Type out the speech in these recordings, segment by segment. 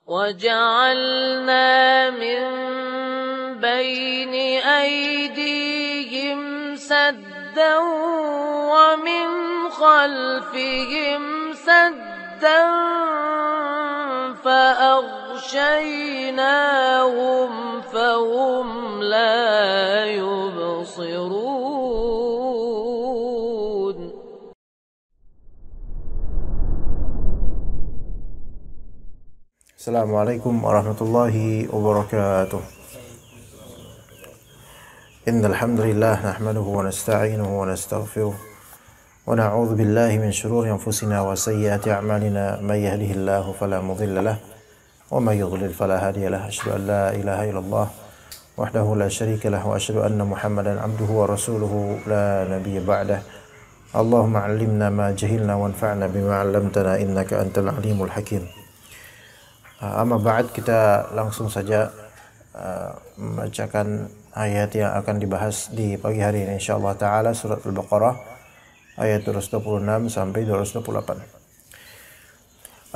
وجعلنا من بين أيديهم سدا ومن خلفهم سدا فأغشيناهم فهم لا يبصرون. Assalamualaikum warahmatullahi wabarakatuh. Innal hamdalillah nahmaduhu wa nasta'inuhu wa nastaghfiruh wa na'udzu billahi min shururi anfusina wa sayyiati a'malina may yahdihillahu fala mudilla lahu wa may yudlil fala hadiya lahu. Asyhadu an la ilaha illallah wahdahu la syarika lahu wa asyhadu anna Muhammadan abduhu wa rasuluhu la nabiyya ba'dah. Allahumma 'allimna ma jahilna wanfa'na bima 'allamtana innaka antal alimul hakim. Amma ba'd, kita langsung saja membacakan ayat yang akan dibahas di pagi hari ini insyaallah taala, surat Al-Baqarah ayat 226 sampai 228.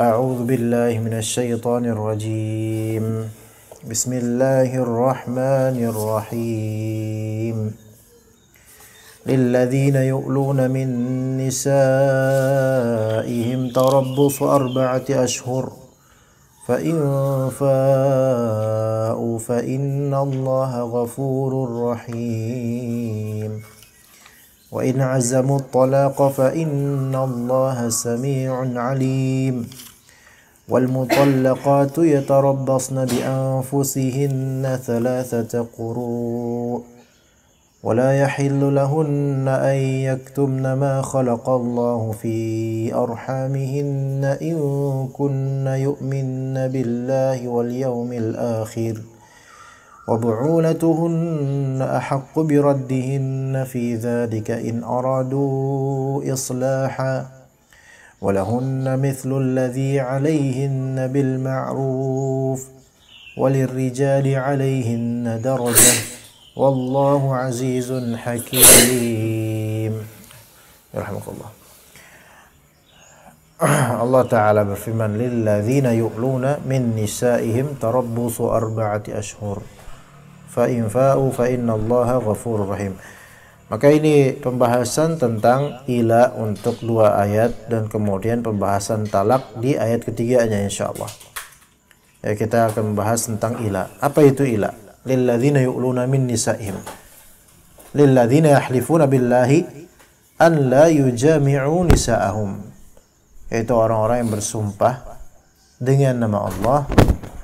A'udzu billahi minasy syaithanir rajim. Bismillahirrahmanirrahim. Lilladzina yu'luna min nisa'ihim tarabbusu arba'ati ashhur فإن فاءوا فإن الله غفور رحيم وإن عزموا الطلاق فإن الله سميع عليم والمطلقات يتربصن بأنفسهن ثلاثة قروء ولا يحل لهن أن يكتمن ما خلق الله في أرحامهن إن كن يؤمن بالله واليوم الآخر وبعولتهن أحق بردهن في ذلك إن أرادوا إصلاحا ولهن مثل الذي عليهن بالمعروف وللرجال عليهن درجة Wallahu azizun hakim. Yarhamukallah. Allah Ta'ala berfirman, lilladzina yu'luna min nisa'ihim tarabbusu arba'ati ashhur fa in fa'u fa innallaha ghafurur rahim. Maka ini pembahasan tentang ila untuk 2 ayat dan kemudian pembahasan talak di ayat ketiganya insyaallah. Ya, kita akan membahas tentang ila. Apa itu ila? Lilladzina yu'luna min nisa'ihim, lilladzina yahlifuna billahi an la yujami'u nisa'ahum, yaitu orang-orang yang bersumpah dengan nama Allah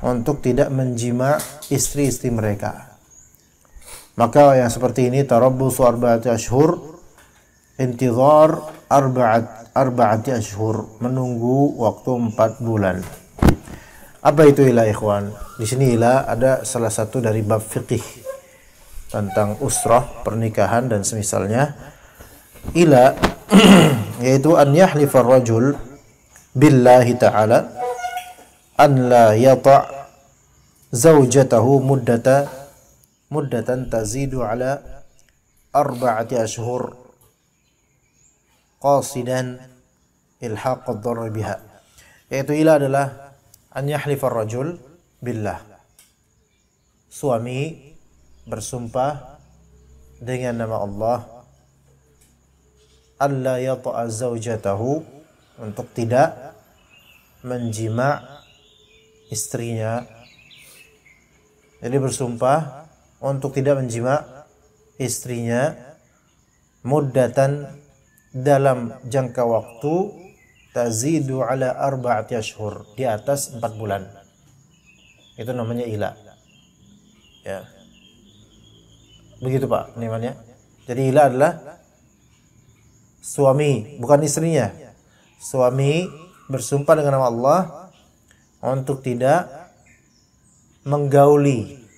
untuk tidak menjima istri-istri mereka. Maka yang seperti ini tarabbusu arba'ati ashhur, intizar arba'ati ashhur, menunggu waktu 4 bulan. Apa itu ila, ikhwan? Di sini ila ada salah satu dari bab fiqih tentang usrah, pernikahan dan semisalnya. Ila yaitu an yahlifar rajul billahi ta'ala an la yata' zawjatahu muddatan tazidu ala arba'ati ashhur qasidan ilhaq ad-darr biha. Yaitu ila adalah an yahlifar rajul billah, suami bersumpah dengan nama Allah alla yata'a zaujatahu, untuk tidak menjima istrinya. Jadi bersumpah untuk tidak menjima istrinya muddatan, dalam jangka waktu tazidu ala arba'ati ashhur, di atas 4 bulan. Itu namanya ila. Ya. Begitu Pak namanya. Jadi ila adalah suami, bukan istrinya. Suami bersumpah dengan nama Allah untuk tidak menggauli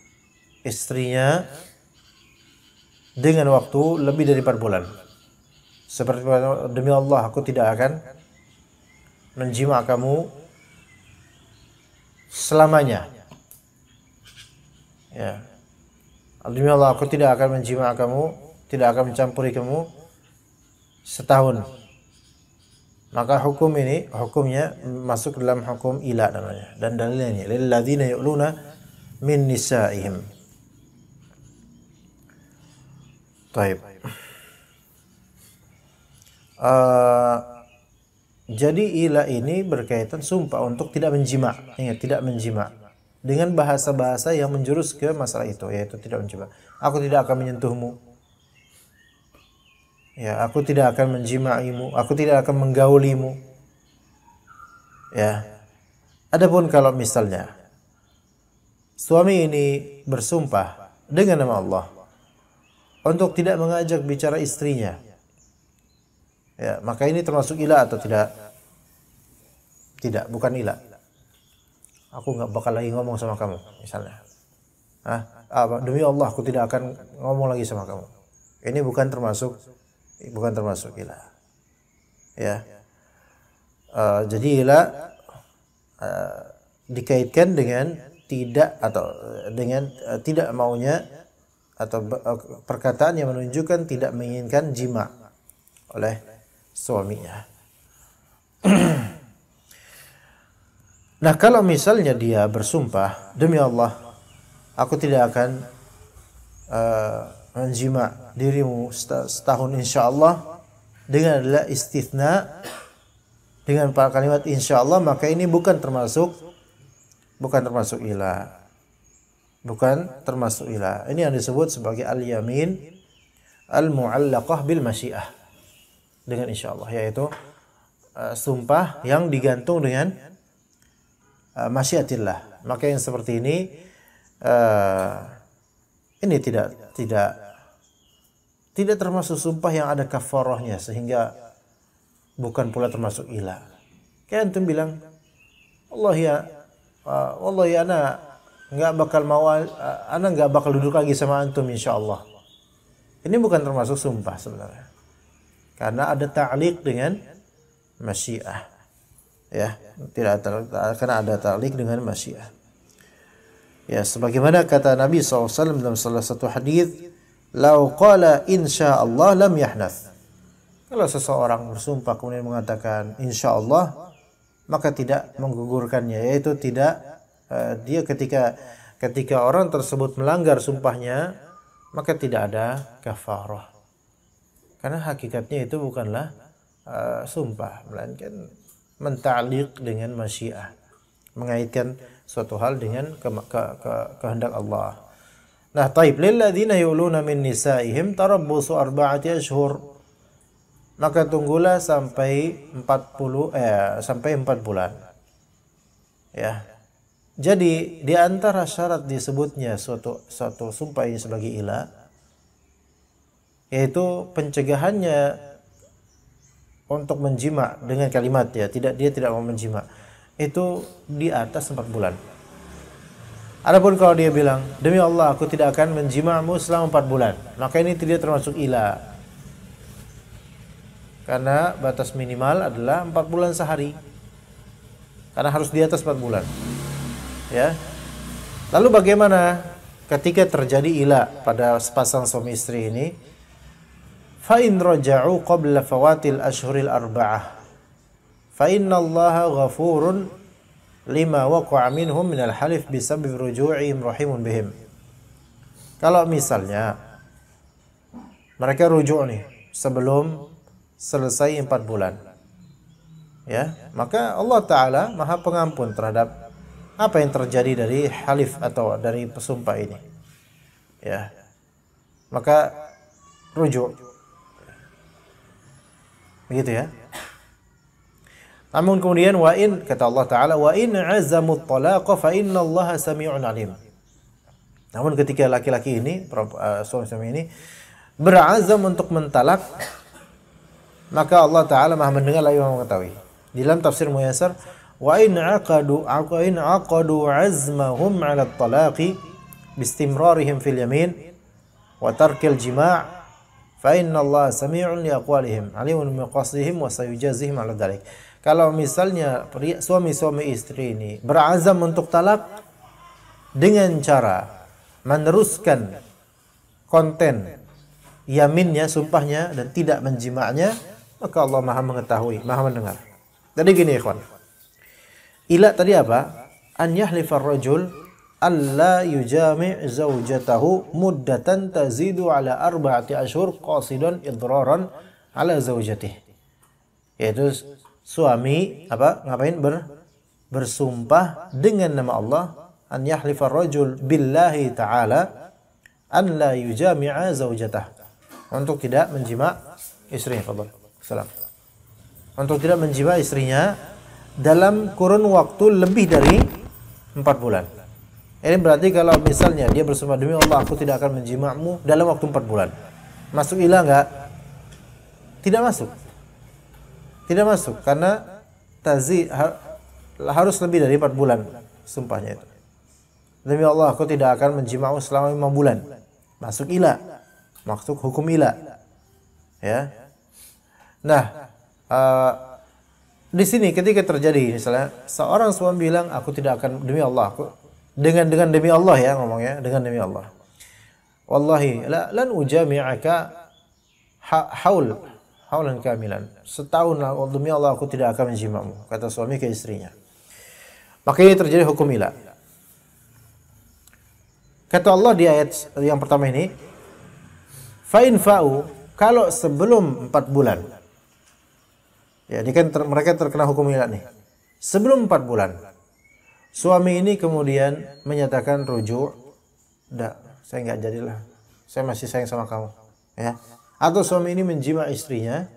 istrinya dengan waktu lebih dari 4 bulan. Seperti demi Allah aku tidak akan menjima kamu selamanya. Ya. Demi Allah aku tidak akan menjima kamu, tidak akan mencampuri kamu setahun. Maka hukumnya masuk dalam hukum ila namanya. Dan dalilnya ini lilladzina yu'luna min nisaihim. Taib. Jadi ila ini berkaitan sumpah untuk tidak menjima. Ingat, tidak menjima. Dengan bahasa-bahasa yang menjurus ke masalah itu, yaitu tidak menjima. Aku tidak akan menyentuhmu. Ya, aku tidak akan menjimaimu, aku tidak akan menggaulimu. Ya. Adapun kalau misalnya suami ini bersumpah dengan nama Allah untuk tidak mengajak bicara istrinya, ya, maka ini termasuk ila atau tidak? Tidak, bukan ila. Aku nggak bakal lagi ngomong sama kamu, misalnya. Demi Allah, aku tidak akan ngomong lagi sama kamu. Ini bukan termasuk ila. Ya. Jadi ila dikaitkan dengan tidak atau dengan tidak maunya atau perkataan yang menunjukkan tidak menginginkan jima oleh suaminya. Nah, kalau misalnya dia bersumpah, demi Allah, aku tidak akan menjima dirimu setahun insyaallah, dengan adalah istitsna dengan kalimat insyaallah, maka ini bukan termasuk ila. Bukan termasuk ila. Ini yang disebut sebagai al-yamin al-mu'allaqah bil masyiah. Dengan insyaallah, yaitu sumpah yang digantung dengan masyiatillah. Maka yang seperti ini tidak termasuk sumpah yang ada kafarahnya, sehingga bukan pula termasuk ila. Kayak antum bilang, wallahi ana nggak bakal duduk lagi sama antum insyaallah. Ini bukan termasuk sumpah sebenarnya, karena ada ta'liq dengan masyiah. Ya, karena ada ta'liq dengan masyiah. Ya, sebagaimana kata Nabi SAW dalam salah satu hadis, "Lau qala insyaallah lam yahnath." Kalau seseorang bersumpah kemudian mengatakan insyaallah, maka tidak menggugurkannya, yaitu tidak dia ketika orang tersebut melanggar sumpahnya, maka tidak ada kafarah. Karena hakikatnya itu bukanlah sumpah, melainkan menta'liq dengan masyiah, mengaitkan suatu hal dengan kehendak Allah. Nah, taib lilladzina yu'luna min nisaihim tarabbusu arba'ati ashhur. Maka tunggulah sampai 4 bulan. Ya. Jadi di antara syarat disebutnya suatu sumpah ini sebagai ila, yaitu pencegahannya untuk menjima dengan kalimat dia tidak mau menjima, itu di atas 4 bulan. Adapun kalau dia bilang, demi Allah aku tidak akan menjimamu selama 4 bulan, maka ini tidak termasuk ila. Karena batas minimal adalah 4 bulan sehari. Karena harus di atas 4 bulan. Ya. Lalu bagaimana ketika terjadi ila pada sepasang suami istri ini? Fa in raja'u qabla fawatil ashhuril arba'ah fa innallaha ghafurun lima waqa'a minhum minal halif bisabab ruju'ihim rahimun bihim. Kalau misalnya mereka rujuk nih sebelum selesai 4 bulan, ya, maka Allah Ta'ala maha pengampun terhadap apa yang terjadi dari halif atau dari pesumpah ini, ya, maka rujuk, begitu ya. Namun kemudian kata Allah Ta'ala, wa in azamut talaqa fa innallaha sami'un alim. Namun ketika laki-laki ini, suami ini berazam untuk mentalak, maka Allah Ta'ala maha mendengar lagi maha mengetahui. Di dalam tafsir Muyassar, wa in aqadu azmahum 'ala at-talaqi bistimrarihim fil yamin wa tarkil jima' fa innallaha sami'un li aqwalihim 'alimun bi qasdihim wa sayujazihim 'ala dzalik. Kalau misalnya suami-suami istri ini berazam untuk talak dengan cara meneruskan konten yaminnya, sumpahnya, dan tidak menjima'nya, maka Allah Maha mengetahui, Maha mendengar. Jadi gini ikhwan. Ila tadi apa? An yahlifar rajul alla yujami' zaujatahu muddatan tazidu ala 4 ashhur qasidan idraran ala zaujatih. Yaitu suami bersumpah dengan nama Allah, an yahlifar rajul billahi ta'ala an la yujami'a zaujatah, untuk tidak menjima istrinya. Untuk tidak menjima istrinya dalam kurun waktu lebih dari 4 bulan. Ini berarti kalau misalnya dia bersumpah, demi Allah aku tidak akan menjimamu dalam waktu 4 bulan. Masuk ilah enggak? Tidak masuk. Tidak masuk karena harus lebih dari 4 bulan sumpahnya itu. Demi Allah aku tidak akan menjimamu selama 5 bulan. Masuk ilah. Masuk hukum ilah. Ya. Nah, di sini ketika terjadi misalnya seorang suami bilang aku tidak akan, demi Allah aku dengan demi Allah ya ngomongnya, dengan demi Allah. Wallahi lan ujami'aka haulan kamilan. Setahun demi Allah aku tidak akan menjimamu, kata suami ke istrinya. Maka ini terjadi hukum ilah. Kata Allah di ayat yang pertama ini, fa in fa'u, kalau sebelum 4 bulan. Ya, ini kan mereka terkena hukum ilah nih. Sebelum 4 bulan. Suami ini kemudian menyatakan rujuk, "Enggak, saya enggak jadilah. Saya masih sayang sama kamu." Ya. Atau suami ini menjima istrinya,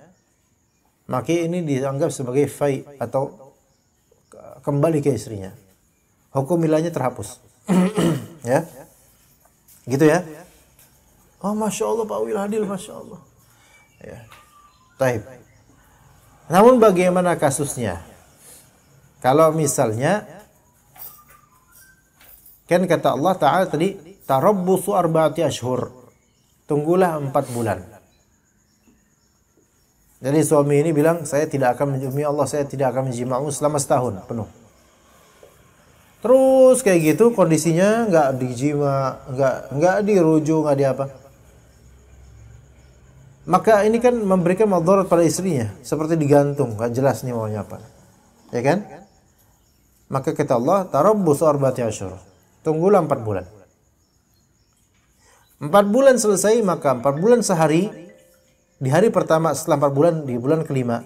maka ini dianggap sebagai fai atau kembali ke istrinya. Hukum ilahnya terhapus. Ya. Gitu ya. Oh, Masya Allah Pak Wil Adil, Masya Allah. Ya. Taib. Namun bagaimana kasusnya? Kalau misalnya, kan kata Allah Ta'ala tadi, tarabbusu 4 ashhur. Tunggulah 4 bulan. Jadi suami ini bilang, saya tidak akan menjima Allah, saya tidak akan menjima'mu selama setahun penuh. Terus kayak gitu kondisinya, nggak dijima, nggak dirujuk, nggak di apa. Maka ini kan memberikan madarat pada istrinya, seperti digantung, nggak jelas nih maunya apa, ya kan? Maka kata Allah, tarabbusu 4 ashhur. Tunggulah 4 bulan. 4 bulan selesai, maka 4 bulan sehari, di hari pertama setelah 4 bulan, di bulan kelima.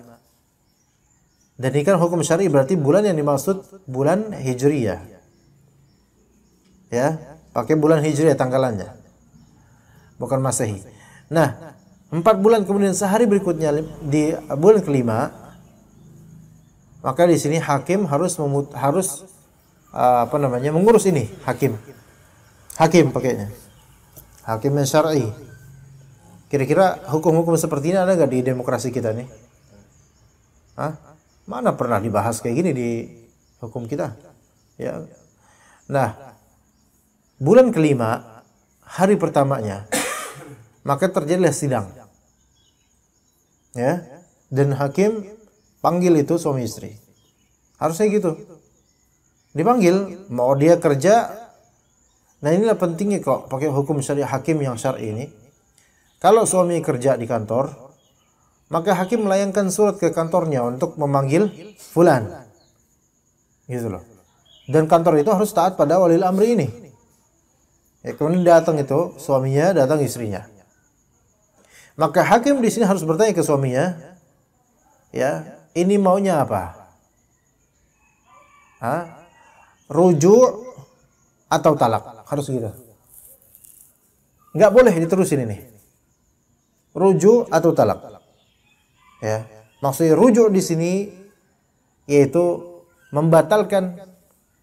Dan ini kan hukum syar'i, berarti bulan yang dimaksud bulan Hijriyah. Ya, pakai bulan Hijriyah tanggalannya. Bukan Masehi. Nah, 4 bulan kemudian sehari berikutnya di bulan kelima, maka di sini hakim harus mengurus ini, hakim pakainya, hakim yang syar'i. Kira-kira hukum-hukum seperti ini ada nggak di demokrasi kita nih? Hah? Mana pernah dibahas kayak gini di hukum kita? Ya. Nah, bulan kelima, hari pertamanya, maka terjadilah sidang. Ya. Dan hakim panggil itu suami istri. Harusnya gitu. Dipanggil, mau dia kerja. Nah, inilah pentingnya kok pakai hukum syariah hakim yang syar'i ini. Kalau suami kerja di kantor, maka hakim melayangkan surat ke kantornya untuk memanggil fulan. Gitu loh. Dan kantor itu harus taat pada walil amri ini. Ya, kemudian datang itu suaminya, datang istrinya. Maka hakim di sini harus bertanya ke suaminya, ya, ini maunya apa? Rujuk atau talak? Harus gitu. Nggak boleh diterusin ini. Rujuk atau talak? Ya, maksudnya rujuk di sini yaitu membatalkan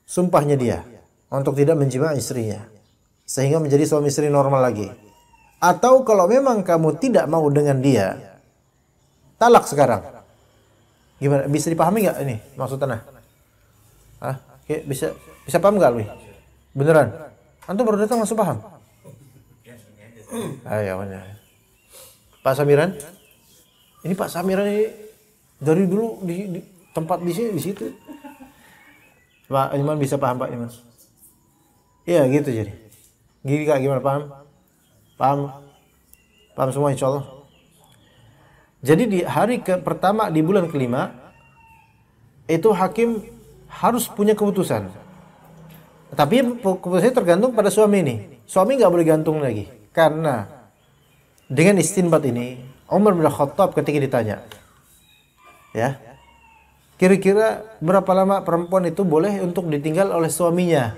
sumpahnya dia untuk tidak menjima istrinya, sehingga menjadi suami istri normal lagi. Atau kalau memang kamu tidak mau dengan dia, talak sekarang. Gimana? Bisa dipahami nggak ini maksudnya? Oke, bisa paham nggak, Lui? Beneran? Antum baru datang langsung paham? Ayo, Pak Samiran? Ini Pak Samiran ini dari dulu di tempat di situ. Pak Iman bisa paham, Pak Iman? Iya, gitu jadi. Gini Kak, gimana paham? Paham semua insya Allah. Jadi di hari pertama di bulan kelima itu hakim harus punya keputusan. Tapi keputusannya tergantung pada suami ini. Suami nggak boleh gantung lagi. Karena dengan istinbat ini, Umar bin Khattab ketika ditanya, ya, kira-kira berapa lama perempuan itu boleh untuk ditinggal oleh suaminya?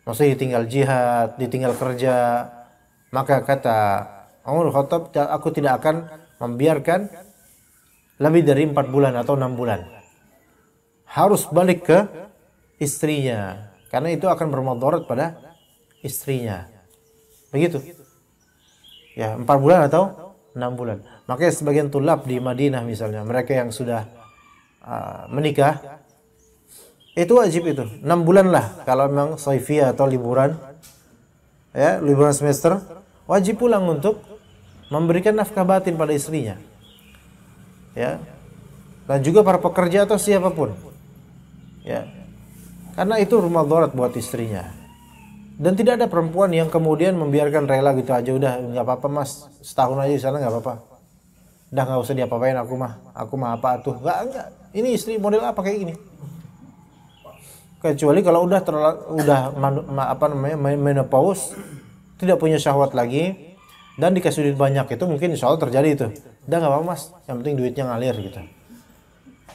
Maksudnya ditinggal jihad, ditinggal kerja. Maka kata Umar bin Khattab, aku tidak akan membiarkan lebih dari 4 bulan atau 6 bulan. Harus balik ke istrinya, karena itu akan bermudarat pada istrinya. Begitu. Ya, 4 bulan atau 6 bulan. Makanya sebagian tulab di Madinah misalnya, mereka yang sudah menikah, itu wajib itu 6 bulan lah. Kalau memang saifiyah atau liburan, ya, liburan semester, wajib pulang untuk memberikan nafkah batin pada istrinya. Ya. Dan juga para pekerja atau siapapun. Ya. Karena itu rumah dharat buat istrinya. Dan tidak ada perempuan yang kemudian membiarkan rela gitu aja, udah nggak apa-apa mas, setahun aja di sana nggak apa-apa. Udah nggak usah diapa-apain aku mah apa tuh. Enggak. Ini istri model apa kayak gini. Kecuali kalau udah menopause, tidak punya syahwat lagi dan dikasih duit banyak, itu mungkin insya Allah terjadi itu. Udah nggak apa-apa mas, yang penting duitnya ngalir gitu.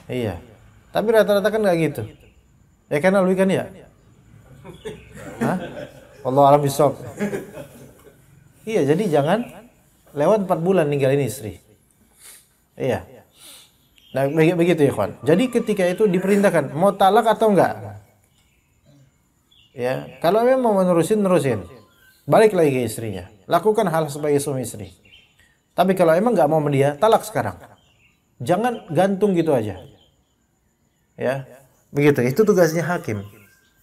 Iya. Tapi rata-rata kan nggak gitu. Ya kan Alwi kan ya? Hah? Allah alam bisawab. Iya, jadi jangan lewat 4 bulan ninggalin istri. Iya. Nah, begitu ya kawan. Jadi ketika itu diperintahkan mau talak atau enggak? Ya, kalau memang mau nerusin. Balik lagi ke istrinya. Lakukan hal sebagai suami istri. Tapi kalau emang enggak mau sama dia, talak sekarang. Jangan gantung gitu aja. Ya. Begitu. Itu tugasnya hakim.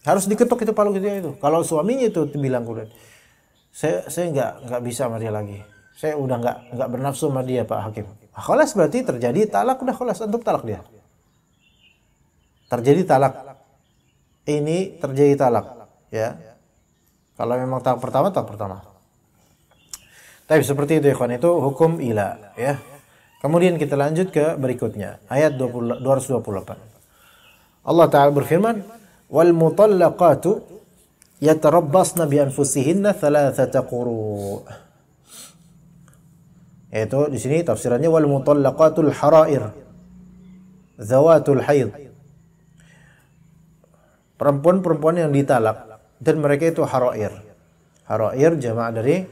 Harus diketok itu palu gitu itu. Kalau suaminya itu bilang kemudian, saya enggak bisa sama dia lagi. Saya udah enggak bernafsu sama dia Pak Hakim. Khalas berarti terjadi talak, udah khalas untuk talak dia. Terjadi talak. Ini terjadi talak, ya. Kalau memang tahap pertama. Tapi seperti itu ya kawan, itu hukum ila, ya. Kemudian kita lanjut ke berikutnya, ayat 228. Allah Ta'ala berfirman, wal mutallaqatu yatarabbasna bi anfusihinna thalathata quru'. Yaitu di sini tafsirannya wal mutallaqatul harair zawatul haid. Perempuan-perempuan yang ditalak dan mereka itu harair. Harair jamaah dari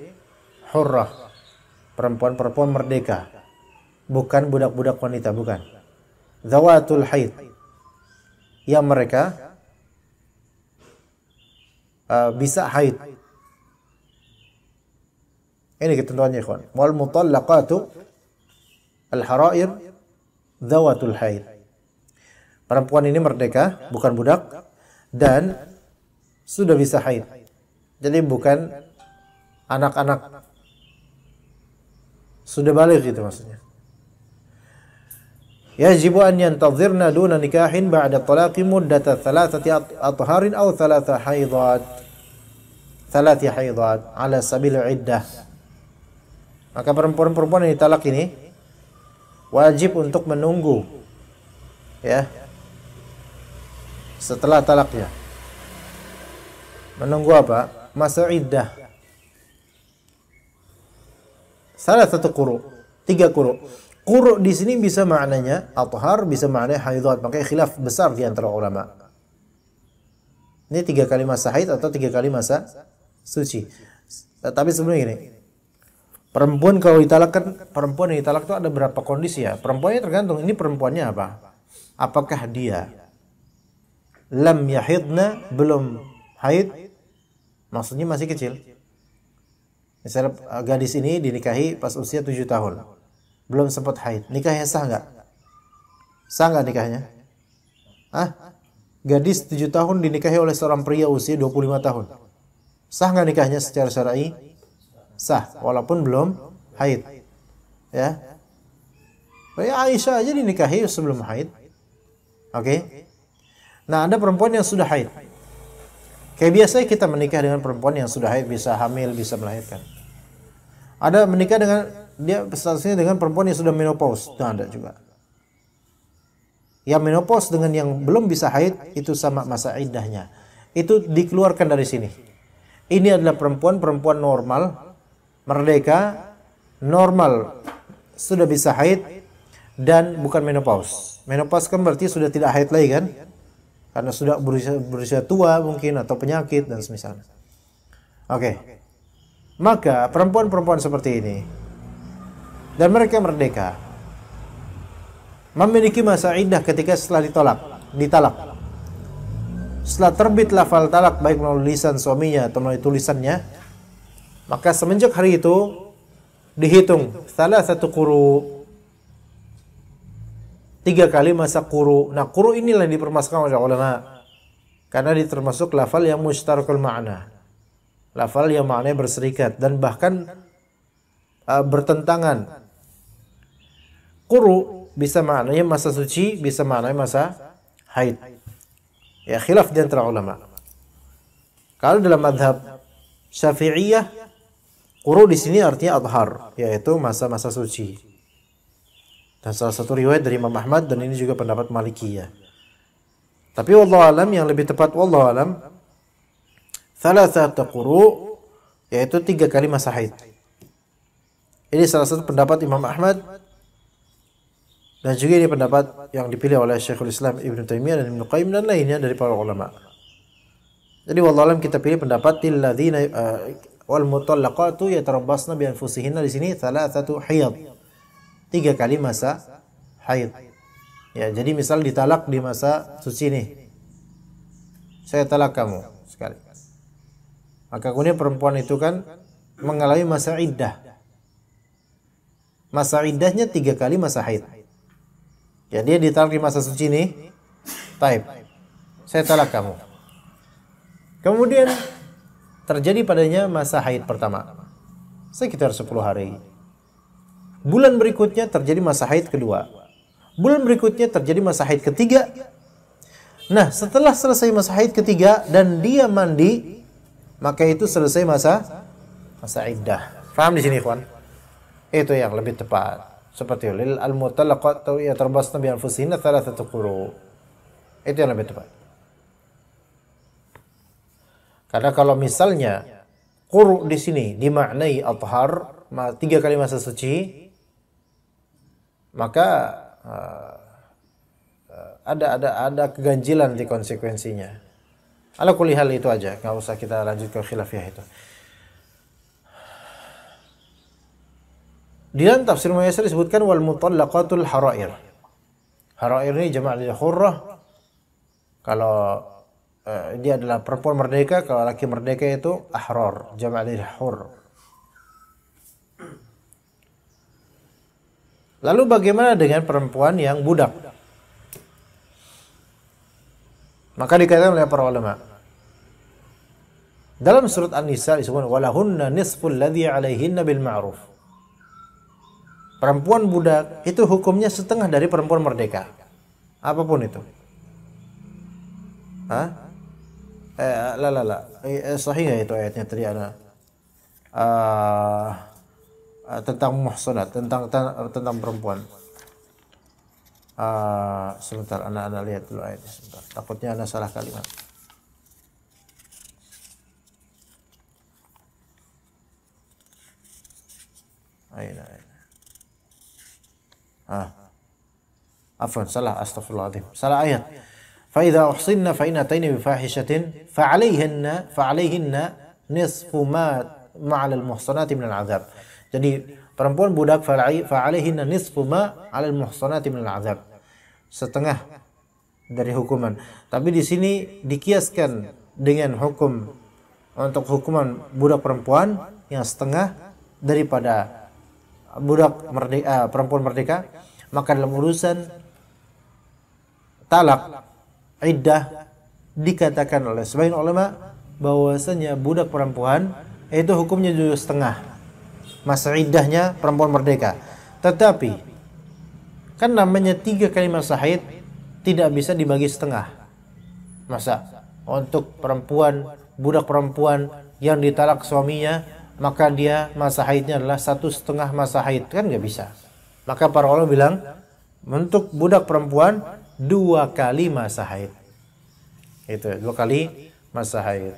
hurrah. Perempuan-perempuan merdeka. Bukan budak-budak wanita, bukan. Zawatul haid. Yang mereka bisa haid. Ini ketentuannya ikhwan. Wal mutallaqatu al-harair zawatul haid. Perempuan ini merdeka, bukan budak, dan sudah bisa haid. Jadi bukan anak-anak, sudah balik gitu maksudnya. Yajibu an yantazirna duna nikahin ba'da talaqi muddata thalathati atharin aw thalathati haidat ala sabil iddah. Maka perempuan-perempuan yang ditalak ini wajib untuk menunggu, ya, setelah talaknya. Menunggu apa? Masa iddah. Salah satu quru, 3 quru. Quru di sini bisa maknanya athhar, bisa maknanya haidat. Makanya khilaf besar di antara ulama. Ini 3 kali masa haid atau 3 kali masa suci. Tapi sebenarnya gini, perempuan kalau ditalak kan, perempuan yang ditalak itu ada berapa kondisi ya? Perempuannya tergantung, ini perempuannya apa? Apakah dia lam yahidna, belum haid, maksudnya masih kecil. Misalnya gadis ini dinikahi pas usia 7 tahun, belum sempat haid, nikahnya sah nggak? Sah nggak nikahnya? Gadis 7 tahun dinikahi oleh seorang pria usia 25 tahun, sah nggak nikahnya secara syar'i? Sah, walaupun belum haid. Ya. Kayak Aisyah aja dinikahi sebelum haid. Oke. Nah, ada perempuan yang sudah haid. Kayak biasanya kita menikah dengan perempuan yang sudah haid, bisa hamil, bisa melahirkan. Ada menikah dengan dia statusnya dengan perempuan yang sudah menopause, itu ada juga. Yang menopause dengan yang belum bisa haid itu sama masa iddahnya. Itu dikeluarkan dari sini. Ini adalah perempuan normal, merdeka, normal, sudah bisa haid dan bukan menopause. Menopause kan berarti sudah tidak haid lagi kan? Karena sudah berusia tua mungkin atau penyakit dan semisalnya. Oke. Maka perempuan-perempuan seperti ini dan mereka merdeka memiliki masa iddah ketika setelah ditalak. Setelah terbit lafal talak baik melalui lisan suaminya atau melalui tulisannya, maka semenjak hari itu dihitung salah satu quru, 3 kali masa quru. Nah, quru inilah yang dipermasalahkan oleh ulama karena dia termasuk lafal yang mushtarakul ma'na, lafal yang maknanya berserikat dan bahkan bertentangan. Quru bisa maknanya masa suci, bisa maknanya masa haid. Ya, khilaf di antara ulama. Kalau dalam mazhab Syafi'iyah, quru di sini artinya adhar, yaitu masa-masa suci. Dan salah satu riwayat dari Imam Ahmad dan ini juga pendapat Malikiyah. Tapi wallahu alam, yang lebih tepat wallahu alam, thalathatu quru, yaitu 3 kali masa haid. Ini salah satu pendapat Imam Ahmad. Dan juga ini pendapat yang dipilih oleh Syekhul Islam Ibn Taimiyah dan Ibn Qayyim dan lainnya dari para ulama. Jadi wallahu alam kita pilih pendapat lilladzina wal mutallaqatu yatarabbasna bi anfusihinna, di sini thalathatu hayd. 3 kali masa haid. Ya, jadi misal ditalak di masa suci nih. Saya talak kamu sekali. Maka kemudian perempuan itu kan mengalami masa iddah. Masa iddahnya 3 kali masa haid. Ya, dia ditalak di masa suci nih. Taib. Saya talak kamu. Kemudian terjadi padanya masa haid pertama. Sekitar 10 hari. Bulan berikutnya terjadi masa haid kedua. Bulan berikutnya terjadi masa haid ketiga. Nah, setelah selesai masa haid ketiga dan dia mandi, maka itu selesai masa iddah. Faham di sini, ikhwan? Itu yang lebih tepat. Seperti lil al-mutallaqatu yatarabbasna bi anfusihinna thalathatu quru. Itu yang lebih tepat. Karena kalau misalnya quru di sini dimaknai athhar, 3 kali masa suci, maka ada keganjilan di konsekuensinya. Ala kulli hal itu aja, nggak usah kita lanjut ke khilafiyah itu. Di dalam tafsir Muyassar disebutkan wal mutallaqatul harair. Harair ini jama' dari hurrah. Kalau dia adalah perempuan merdeka, kalau laki merdeka itu ahrar, jama' dari hurr. Lalu bagaimana dengan perempuan yang budak? Maka dikatakan oleh para ulama, dalam surat An-Nisa disebutkan walahunna nisful ladzi 'alaihinna bil ma'ruf. Perempuan budak itu hukumnya setengah dari perempuan merdeka. Apapun itu. Sahih nggak itu ayatnya tadi ada tentang muhsanat, tentang perempuan. Sebentar, anak lihat dulu ayatnya sebentar. Takutnya anak salah kalimat. Ayat. Afwan, salah, astagfirullahaladzim. Salah ayat. Fa idza uhsinna fa in atayna bi fahishatin fa 'alayhinna nisfu ma ma'al muhsanati min al-'adzab. Jadi perempuan budak fa 'alayhinna nisfu ma 'alal muhsanati min al-'adzab. Setengah dari hukuman. Tapi di sini dikiaskan dengan hukum untuk hukuman budak perempuan yang setengah daripada budak merdeka, perempuan merdeka. Maka dalam urusan talak iddah dikatakan oleh sebagian ulama bahwasanya budak perempuan itu hukumnya juga setengah masa iddahnya perempuan merdeka. Tetapi kan namanya 3 kali masa haid tidak bisa dibagi setengah. Masa untuk perempuan, budak perempuan yang ditalak suaminya maka dia masa haidnya adalah 1,5 masa haid, kan nggak bisa. Maka para ulama bilang untuk budak perempuan 2 kali masa haid. Itu 2 kali masa haid.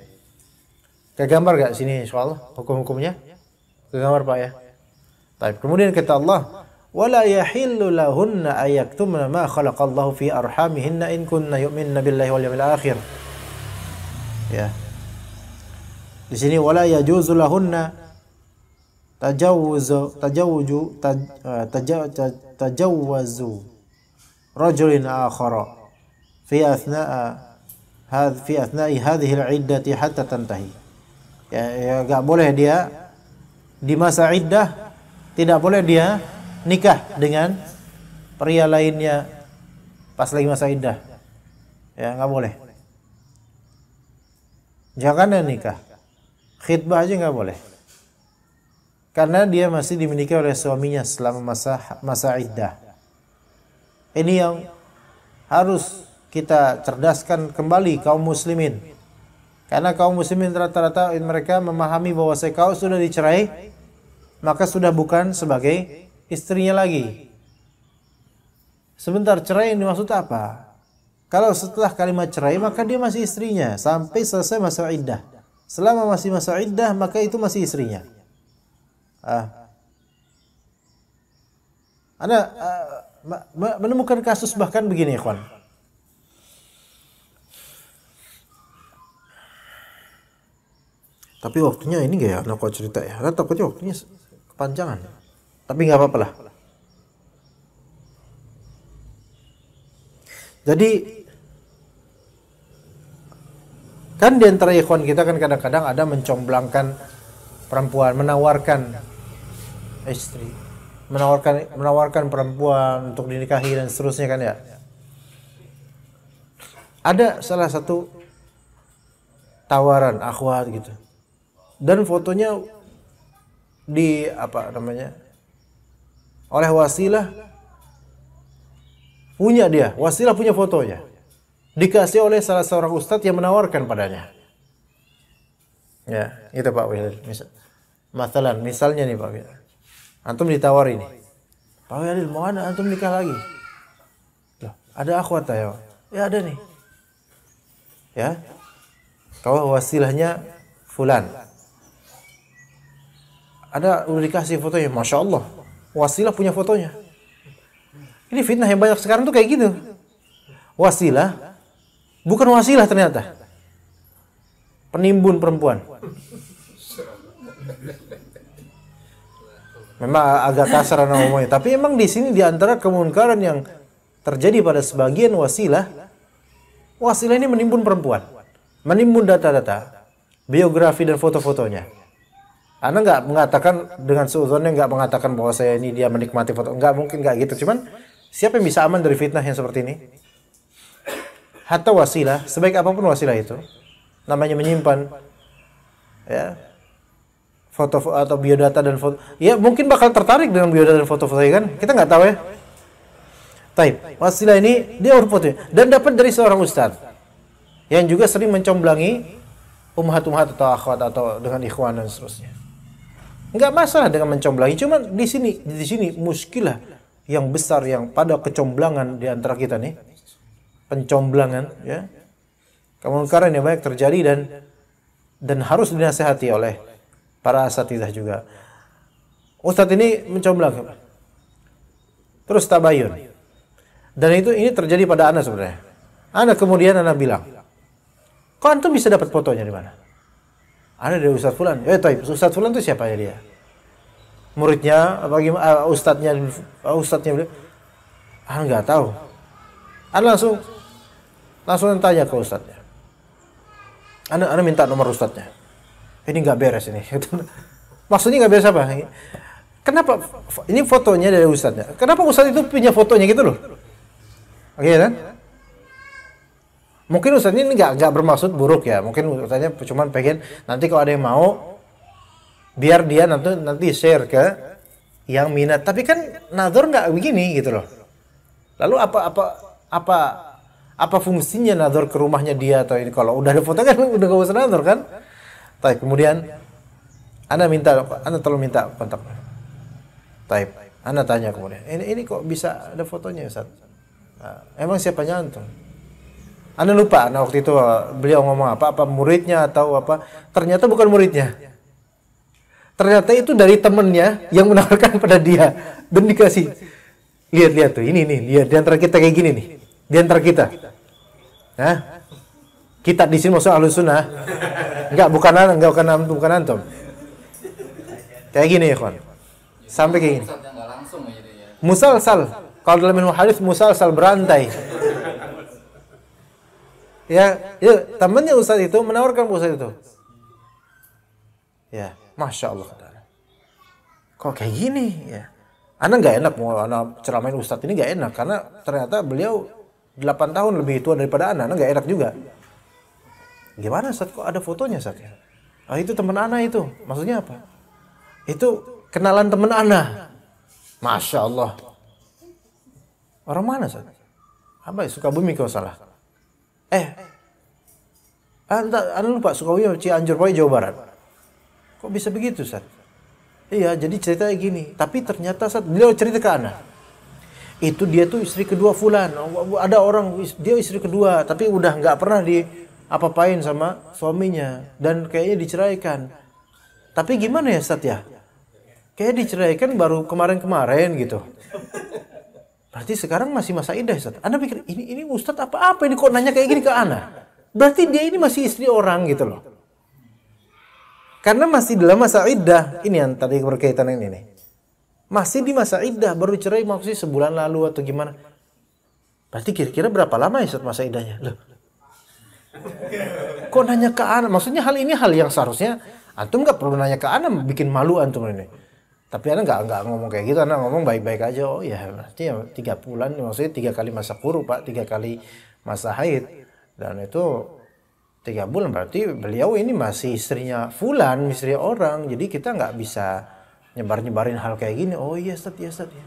Kegambar gak sini soal hukum-hukumnya? Kegambar Pak ya. Baik. Kemudian kata Allah, wala yahillu lahunna ayaktumna ma khalaqallahu fi arhamihinna in kunna yu'minna billahi wal yawmil akhir. Ya. Di sini wala yajuzu lahunna tajawuzu rajulin akhara fi athna'i hadhihi al-iddati hatta tantahi. Ya, enggak boleh dia di masa iddah, tidak boleh dia nikah dengan pria lainnya pas lagi masa iddah. Ya, enggak boleh. Jangan nikah. Khitbah aja enggak boleh. Karena dia masih dimiliki oleh suaminya selama masa iddah. Ini yang harus kita cerdaskan kembali kaum muslimin. Karena kaum muslimin rata-rata mereka memahami bahwa kalau sudah dicerai, maka sudah bukan sebagai istrinya lagi. Sebentar, cerai yang dimaksud apa? Kalau setelah kalimat cerai, maka dia masih istrinya sampai selesai masa iddah. Selama masih masa iddah, maka itu masih istrinya. Anda menemukan kasus bahkan begini, ikhwan. Tapi waktunya ini enggak ya, anak kau cerita ya. Karena takutnya waktunya kepanjangan. Tapi nggak apa-apa lah. Jadi kan di antara ikhwan kita kan kadang-kadang ada mencomblangkan perempuan, menawarkan istri, menawarkan perempuan untuk dinikahi dan seterusnya kan ya. Ada salah satu tawaran akhwat gitu. Dan fotonya di apa namanya? Oleh Wasilah punya dia, Wasilah punya fotonya. Dikasih oleh salah seorang ustadz yang menawarkan padanya. Ya, itu Pak Wilil. Misalnya nih Pak Wilil. Antum ditawari nih. Pak Wilil, mau ada antum nikah lagi? Loh, ada akhwat ya? Ya ada nih. Ya. Kau wasilahnya fulan. Ada udah dikasih fotonya, Masya Allah. Wasilah punya fotonya. Ini fitnah yang banyak sekarang tuh kayak gitu. Wasilah bukan wasilah ternyata. Penimbun perempuan. Memang agak kasar ngomongnya, tapi emang di sini di antara kemunkaran yang terjadi pada sebagian wasilah ini menimbun perempuan. Menimbun data-data, biografi dan foto-fotonya. Anda nggak mengatakan dengan seuzonnya, nggak mengatakan bahwa saya ini dia menikmati foto, nggak mungkin nggak gitu. Cuman siapa yang bisa aman dari fitnah yang seperti ini? Hatta wasilah, sebaik apapun wasilah itu, namanya menyimpan ya foto atau biodata dan foto, ya mungkin bakal tertarik dengan biodata dan foto-foto kan? Kita nggak tahu ya. Taib, wasilah ini dia berfoto dan dapat dari seorang ustadz yang juga sering mencomblangi ummahat-ummahat atau akhwat atau dengan ikhwan dan seterusnya. Enggak masalah dengan mencomblangi, cuma di sini muskilah yang besar yang pada kecomblangan di antara kita nih. Pencomblangan ya. Kemungkaran yang banyak terjadi dan harus dinasihati oleh para asatidzah juga. Ustadz ini mencomblang. Terus tabayun. Dan ini terjadi pada anak sebenarnya. Anak kemudian bilang, kok antum bisa dapat fotonya di mana? Ada dari Ustadz Fulan. Taib, Ustadz Fulan itu siapa ya dia? Muridnya, bagaimana ustadznya bilang, nggak tahu. Langsung tanya ke ustadznya. Anda minta nomor ustadznya. Ini nggak beres ini. Maksudnya nggak beres apa? Kenapa? Ini fotonya dari ustadznya. Kenapa ustadz itu punya fotonya gitu loh? Oke kan? Mungkin ustadznya ini nggak bermaksud buruk ya. Mungkin ustadznya cuma pengen nanti kalau ada yang mau, biar dia nanti share ke yang minat. Tapi kan nazar nggak begini gitu loh. Lalu apa fungsinya nazar ke rumahnya dia atau ini? Kalau udah ada foto kan udah gak usah nazar kan? Tapi kemudian Ana tolong minta kontak. Taib. Ana tanya kemudian, ini kok bisa ada fotonya Ustaz? Nah, emang siapanya antum? Ana lupa, nah waktu itu beliau ngomong apa muridnya atau apa. Ternyata bukan muridnya. Ternyata itu dari temennya yang menawarkan pada dia. Dan dikasih. Lihat tuh, ini nih, lihat di antara kita kayak gini nih. Di antara kita. Nah, kita di sini maksud Ahlus Sunnah. Bukan antum. Kayak gini ya, kawan. Sampai kayak gini. Musalsal. Kalau dalam ilmu hadis musalsal berantai. Ya, temannya Ustaz itu menawarkan Ustaz itu. Ya, Masya Allah. Kok kayak gini ya? Ana nggak enak mau ana ceramain Ustaz ini nggak enak karena ternyata beliau 8 tahun lebih tua daripada ana nggak enak juga. Gimana Ustaz kok ada fotonya Ustaz ya? Ah itu teman ana itu. Maksudnya apa? Itu kenalan teman ana. Masya Allah. Orang mana Ustaz? Apa ya? Sukabumi kalau salah. Anda lupa Sukabumi Cianjur pokoknya Jawa Barat. Kok bisa begitu Ustaz? Iya, jadi ceritanya gini. Tapi ternyata Ustaz, beliau cerita ke ana. Itu dia tuh istri kedua fulan. Ada orang dia istri kedua, tapi udah nggak pernah apa-apain sama suaminya dan kayaknya diceraikan. Tapi gimana ya Ustaz ya? Kayak diceraikan baru kemarin-kemarin gitu. Berarti sekarang masih masa iddah Ustaz. Anda pikir ini Ustaz apa-apa ini kok nanya kayak gini ke ana? Berarti dia ini masih istri orang gitu loh. Karena masih dalam masa iddah. Ini yang tadi berkaitan ini nih. Masih di masa iddah, baru cerai maksudnya sebulan lalu atau gimana. Berarti kira-kira berapa lama ya Ustaz masa iddahnya? Loh. Kok nanya ke ana? Maksudnya hal ini hal yang seharusnya antum nggak perlu nanya ke ana, bikin malu antum ini. Tapi ana nggak ngomong kayak gitu, ana ngomong baik-baik aja. Oh ya, berarti ya 3 bulan, maksudnya 3 kali masa kuru Pak, 3 kali masa haid. Dan itu 3 bulan berarti beliau ini masih istrinya fulan, istri orang. Jadi kita nggak bisa nyebar-nyebarin hal kayak gini. Oh iya Ustaz, ya Ustaz ya.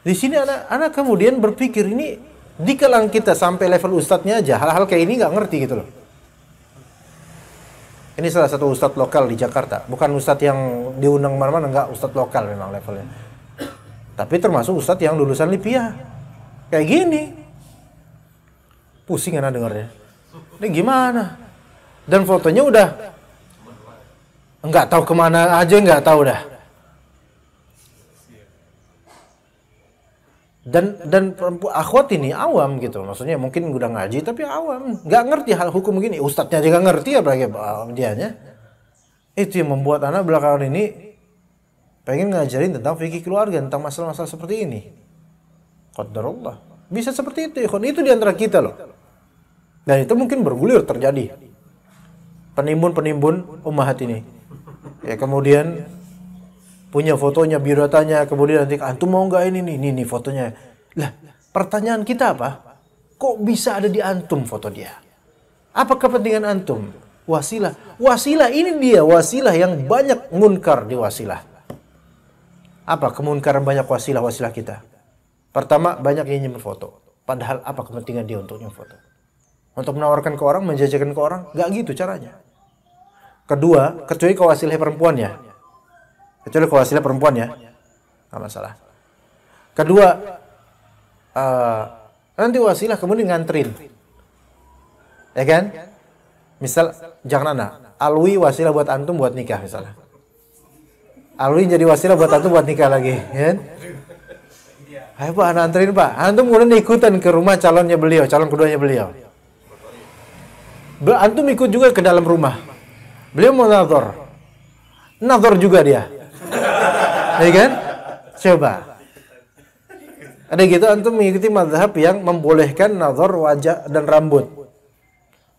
Di sini anak kemudian berpikir ini di kalangan kita sampai level ustadznya aja hal-hal kayak ini nggak ngerti gitu loh. Ini salah satu ustadz lokal di Jakarta, bukan ustadz yang diundang mana-mana, nggak, ustadz lokal memang levelnya. Tapi termasuk ustadz yang lulusan Lipia. Kayak gini. Pusing anak dengarnya. Ini gimana? Dan fotonya udah nggak tahu kemana aja, nggak tahu dah. Dan perempuan akhwat ini awam gitu, maksudnya mungkin udah ngaji tapi awam, nggak ngerti hal hukum gini. Ustadznya juga ngerti apalagi dianya. Itu yang membuat anak belakangan ini pengen ngajarin tentang fikih keluarga, tentang masalah-masalah seperti ini. Qadarullah. Bisa seperti itu, ikhwan. Itu diantara kita loh. Dan itu mungkin bergulir terjadi. Penimbun-penimbun ummahat ini. Ya kemudian punya fotonya, biodatanya, kemudian nanti antum mau nggak ini fotonya. Lah, pertanyaan kita apa? Kok bisa ada di antum foto dia? Apa kepentingan antum? Wasilah. Wasilah ini dia, wasilah yang banyak munkar di wasilah. Apa kemunkaran banyak wasilah kita? Pertama, banyak yang nyimpen foto. Padahal apa kepentingan dia untuk nyimpen foto? Untuk menawarkan ke orang, menjajakan ke orang? Nggak gitu caranya. Kedua, kecuali ke wasilah perempuan ya. Kecuali ke wasilah perempuan ya. Nggak masalah. Kedua, nanti wasilah kemudian nganterin. Ya kan? Misal, jangan anak. Alwi wasilah buat antum buat nikah misalnya. Alwi jadi wasilah buat antum buat nikah lagi. Ya kan? Ayo Pak, anterin Pak. Antum kemudian ikutan ke rumah calonnya beliau, calon keduanya beliau. Antum ikut juga ke dalam rumah. Beliau mau nazar. Nazar juga dia. Ya kan? Coba. Ada gitu antum mengikuti mazhab yang membolehkan nazar wajah dan rambut.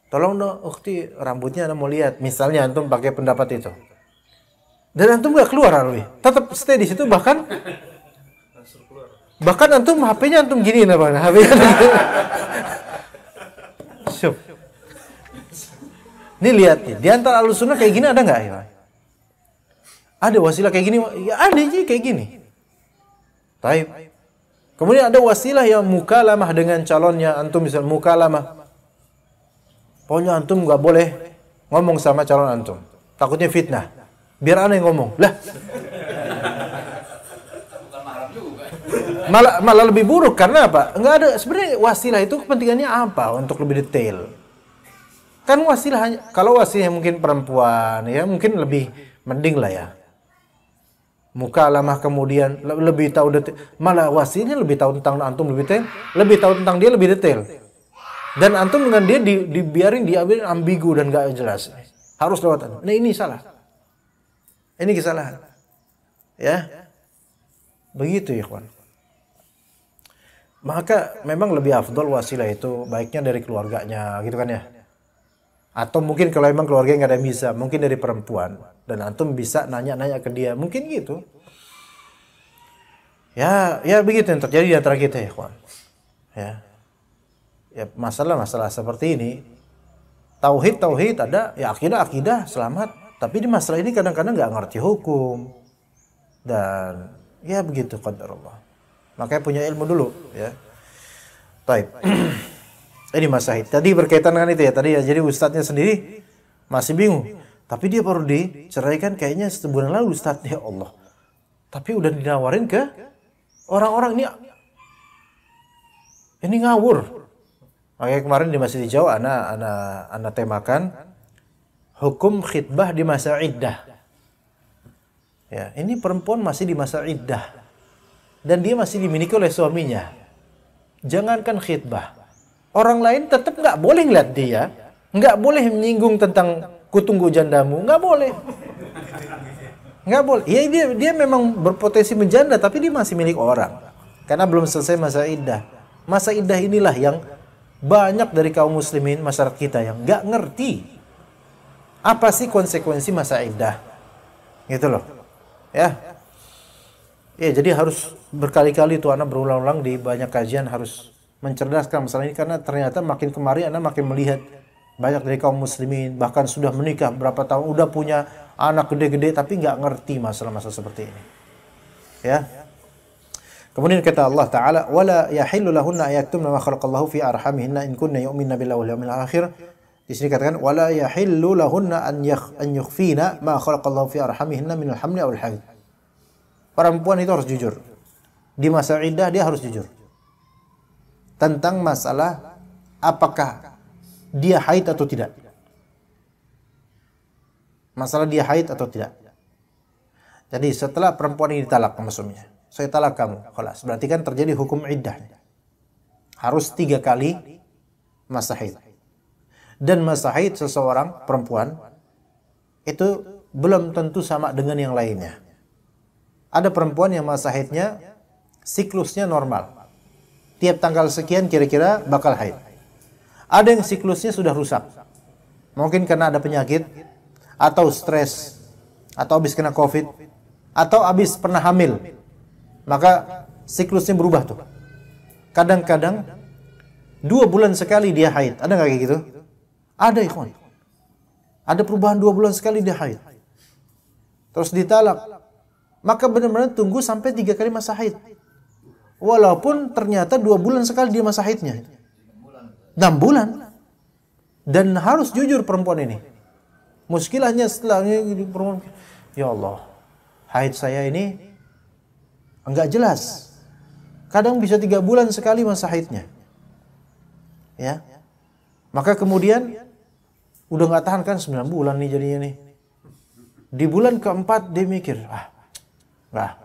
Tolong dong, ukhti, rambutnya ana mau lihat. Misalnya antum pakai pendapat itu. Dan antum gak keluar alwi. Tetap stay di situ bahkan antum HP-nya antum gini nah Bang. HP-nya. Syup. Ini lihat nih, di antara Ahlus Sunnah kayak gini ada nggak ya? Ada wasilah kayak gini? Ya ada aja kayak gini. Taib. Kemudian ada wasilah yang mukalamah dengan calonnya, antum misal mukalamah. Pokoknya antum nggak boleh ngomong sama calon antum, takutnya fitnah. Biar ana yang ngomong. Lah. Malah lebih buruk karena apa? Enggak ada sebenarnya wasilah itu kepentingannya apa untuk lebih detail. Kan wasilah hanya kalau wasilah mungkin perempuan ya mungkin lebih mending lah ya. Mukalamah kemudian lebih tahu detail. Malah wasilnya lebih tahu tentang antum lebih detail, lebih tahu tentang dia lebih detail. Dan antum dengan dia dibiarin ambigu dan enggak jelas. Harus lewat. Nah ini salah. Ini kesalahan. Ya. Begitu ya, kawan. Maka memang lebih afdol wasilah itu baiknya dari keluarganya gitu kan ya. Atau mungkin kalau memang keluarganya nggak ada yang bisa, mungkin dari perempuan. Dan antum bisa nanya-nanya ke dia, mungkin gitu. Ya begitu yang terjadi di antara kita ya kawan. Ya masalah seperti ini. Tauhid ada, ya akidah selamat. Tapi di masalah ini kadang-kadang nggak ngerti hukum. Dan ya begitu qadarullah. Makanya punya ilmu dulu ya. Baik. Ini Mas Syahid. Tadi berkaitan dengan itu ya. Tadi ya jadi ustadznya sendiri masih bingung. Tapi dia baru diceraikan kayaknya sebulan lalu ustadznya. Ya Allah. Tapi udah dinawarin ke orang-orang ini ngawur. Makanya kemarin di Masjid Jawa ana temakan hukum khitbah di masa iddah. Ya, ini perempuan masih di masa iddah. Dan dia masih dimiliki oleh suaminya. Jangankan khitbah. Orang lain tetap nggak boleh ngeliat dia. Nggak boleh menyinggung tentang kutunggu jandamu. Nggak boleh. Nggak boleh. Ya dia memang berpotensi menjanda. Tapi dia masih milik orang. Karena belum selesai masa iddah. Masa iddah inilah yang banyak dari kaum muslimin masyarakat kita yang nggak ngerti. Apa sih konsekuensi masa iddah? Gitu loh. Ya, jadi harus berkali-kali tuh anak berulang-ulang di banyak kajian harus mencerdaskan masalah ini karena ternyata makin kemari anak makin melihat banyak dari kaum muslimin bahkan sudah menikah berapa tahun udah punya anak gede-gede tapi nggak ngerti masalah-masalah seperti ini. Ya. Kemudian kata Allah Taala, "Wala yahillu lahunna ayaktumna ma khalaqallahu fi arhamihinna in kunna yu'minna billahi wal yawmil akhir." Di sini katakan, "Wala yahillu lahunna an yukhfina ma khalaqallahu fi arhamihinna min al-hamli aw al-haid." Perempuan itu harus jujur. Di masa iddah dia harus jujur. Tentang masalah apakah dia haid atau tidak. Masalah dia haid atau tidak. Jadi setelah perempuan ini ditalak sama suaminya. Saya talak kamu. Khalas. Berarti kan terjadi hukum iddah. Harus 3 kali masa haid. Dan masa haid seseorang perempuan itu belum tentu sama dengan yang lainnya. Ada perempuan yang masa haidnya siklusnya normal. Tiap tanggal sekian kira-kira bakal haid. Ada yang siklusnya sudah rusak. Mungkin karena ada penyakit atau stres atau habis kena Covid atau habis pernah hamil. Maka siklusnya berubah tuh. Kadang-kadang 2 bulan sekali dia haid. Ada nggak kayak gitu? Ada ikhwan. Ada perubahan 2 bulan sekali dia haid. Terus ditalak. Maka benar-benar tunggu sampai 3 kali masa haid. Walaupun ternyata 2 bulan sekali dia masa haidnya. 6 bulan. Dan harus jujur perempuan ini. Muskilahnya setelahnya perempuan, ya Allah, haid saya ini enggak jelas. Kadang bisa 3 bulan sekali masa haidnya. Ya. Maka kemudian udah nggak tahan kan 9 bulan nih jadinya nih. Di bulan keempat dia mikir,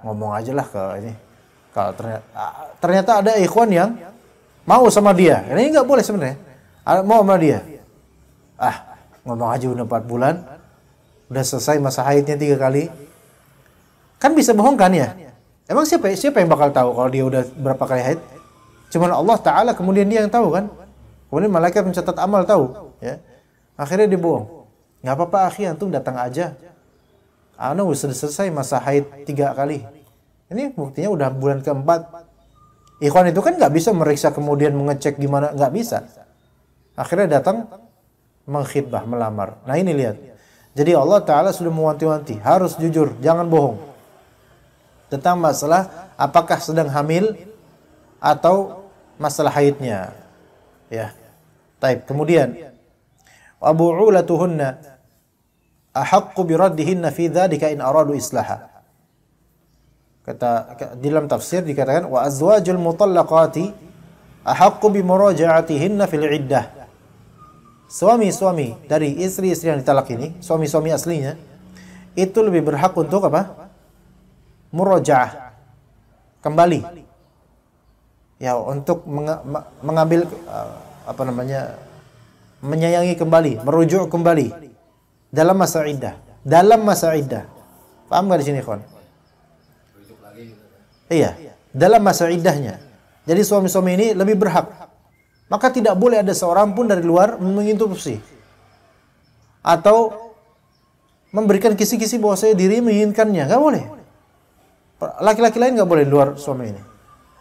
ngomong aja lah ke ini. Kalau ternyata ada ikhwan yang mau sama dia. Ini nggak boleh sebenarnya. Mau sama dia. Ngomong aja udah 4 bulan. Udah selesai masa haidnya 3 kali. Kan bisa bohong kan ya? Emang siapa yang bakal tahu kalau dia udah berapa kali haid? Cuman Allah Ta'ala kemudian dia yang tahu kan? Kemudian malaikat mencatat amal tahu. Ya. Akhirnya dia bohong. Nggak apa-apa akhi, antum datang aja. Sudah selesai masa haid 3 kali. Ini buktinya udah bulan keempat. Ikhwan itu kan nggak bisa meriksa kemudian mengecek gimana, nggak bisa. Akhirnya datang mengkhitbah, melamar. Nah ini lihat. Jadi Allah Ta'ala sudah mewanti-wanti, harus jujur, jangan bohong. Tentang masalah apakah sedang hamil atau masalah haidnya. Ya. Taib. Kemudian Abu Ulatuhunna ahaqqu biraddihinna fi dzalika in aradu islaha. Kata di dalam tafsir dikatakan wa azwajul mutallaqati ahaqqu bi muraja'atihinna fil iddah. Suami-suami dari istri-istri yang ditalak ini, suami-suami aslinya itu lebih berhak untuk apa? Muraja'ah. Kembali. Ya, untuk mengambil apa namanya? Menyayangi kembali, merujuk kembali dalam masa iddah. Dalam masa iddah. Paham enggak di sini, kawan? Iya, dalam masa iddahnya. Jadi suami-suami ini lebih berhak. Maka tidak boleh ada seorang pun dari luar menginterupsi atau memberikan kisi-kisi bahwa saya diri menginginkannya. Nggak boleh. Laki-laki lain nggak boleh di luar suami ini.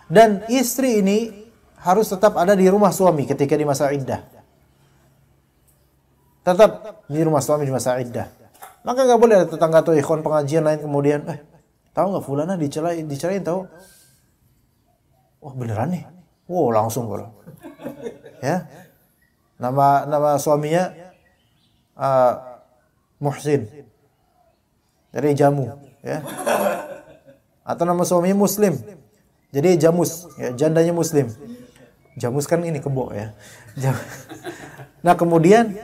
Dan istri ini harus tetap ada di rumah suami ketika di masa iddah. Tetap di rumah suami di masa iddah. Maka nggak boleh ada tetangga atau ikhwan pengajian lain kemudian, tahu nggak fulana dicerain tahu? Wah beneran nih? Wow langsung kalau, ya nama suaminya Muhsin dari Jamu, ya, atau nama suaminya Muslim, jadi Jamus, ya, jandanya Muslim. Jamus kan ini kebo ya. Nah kemudian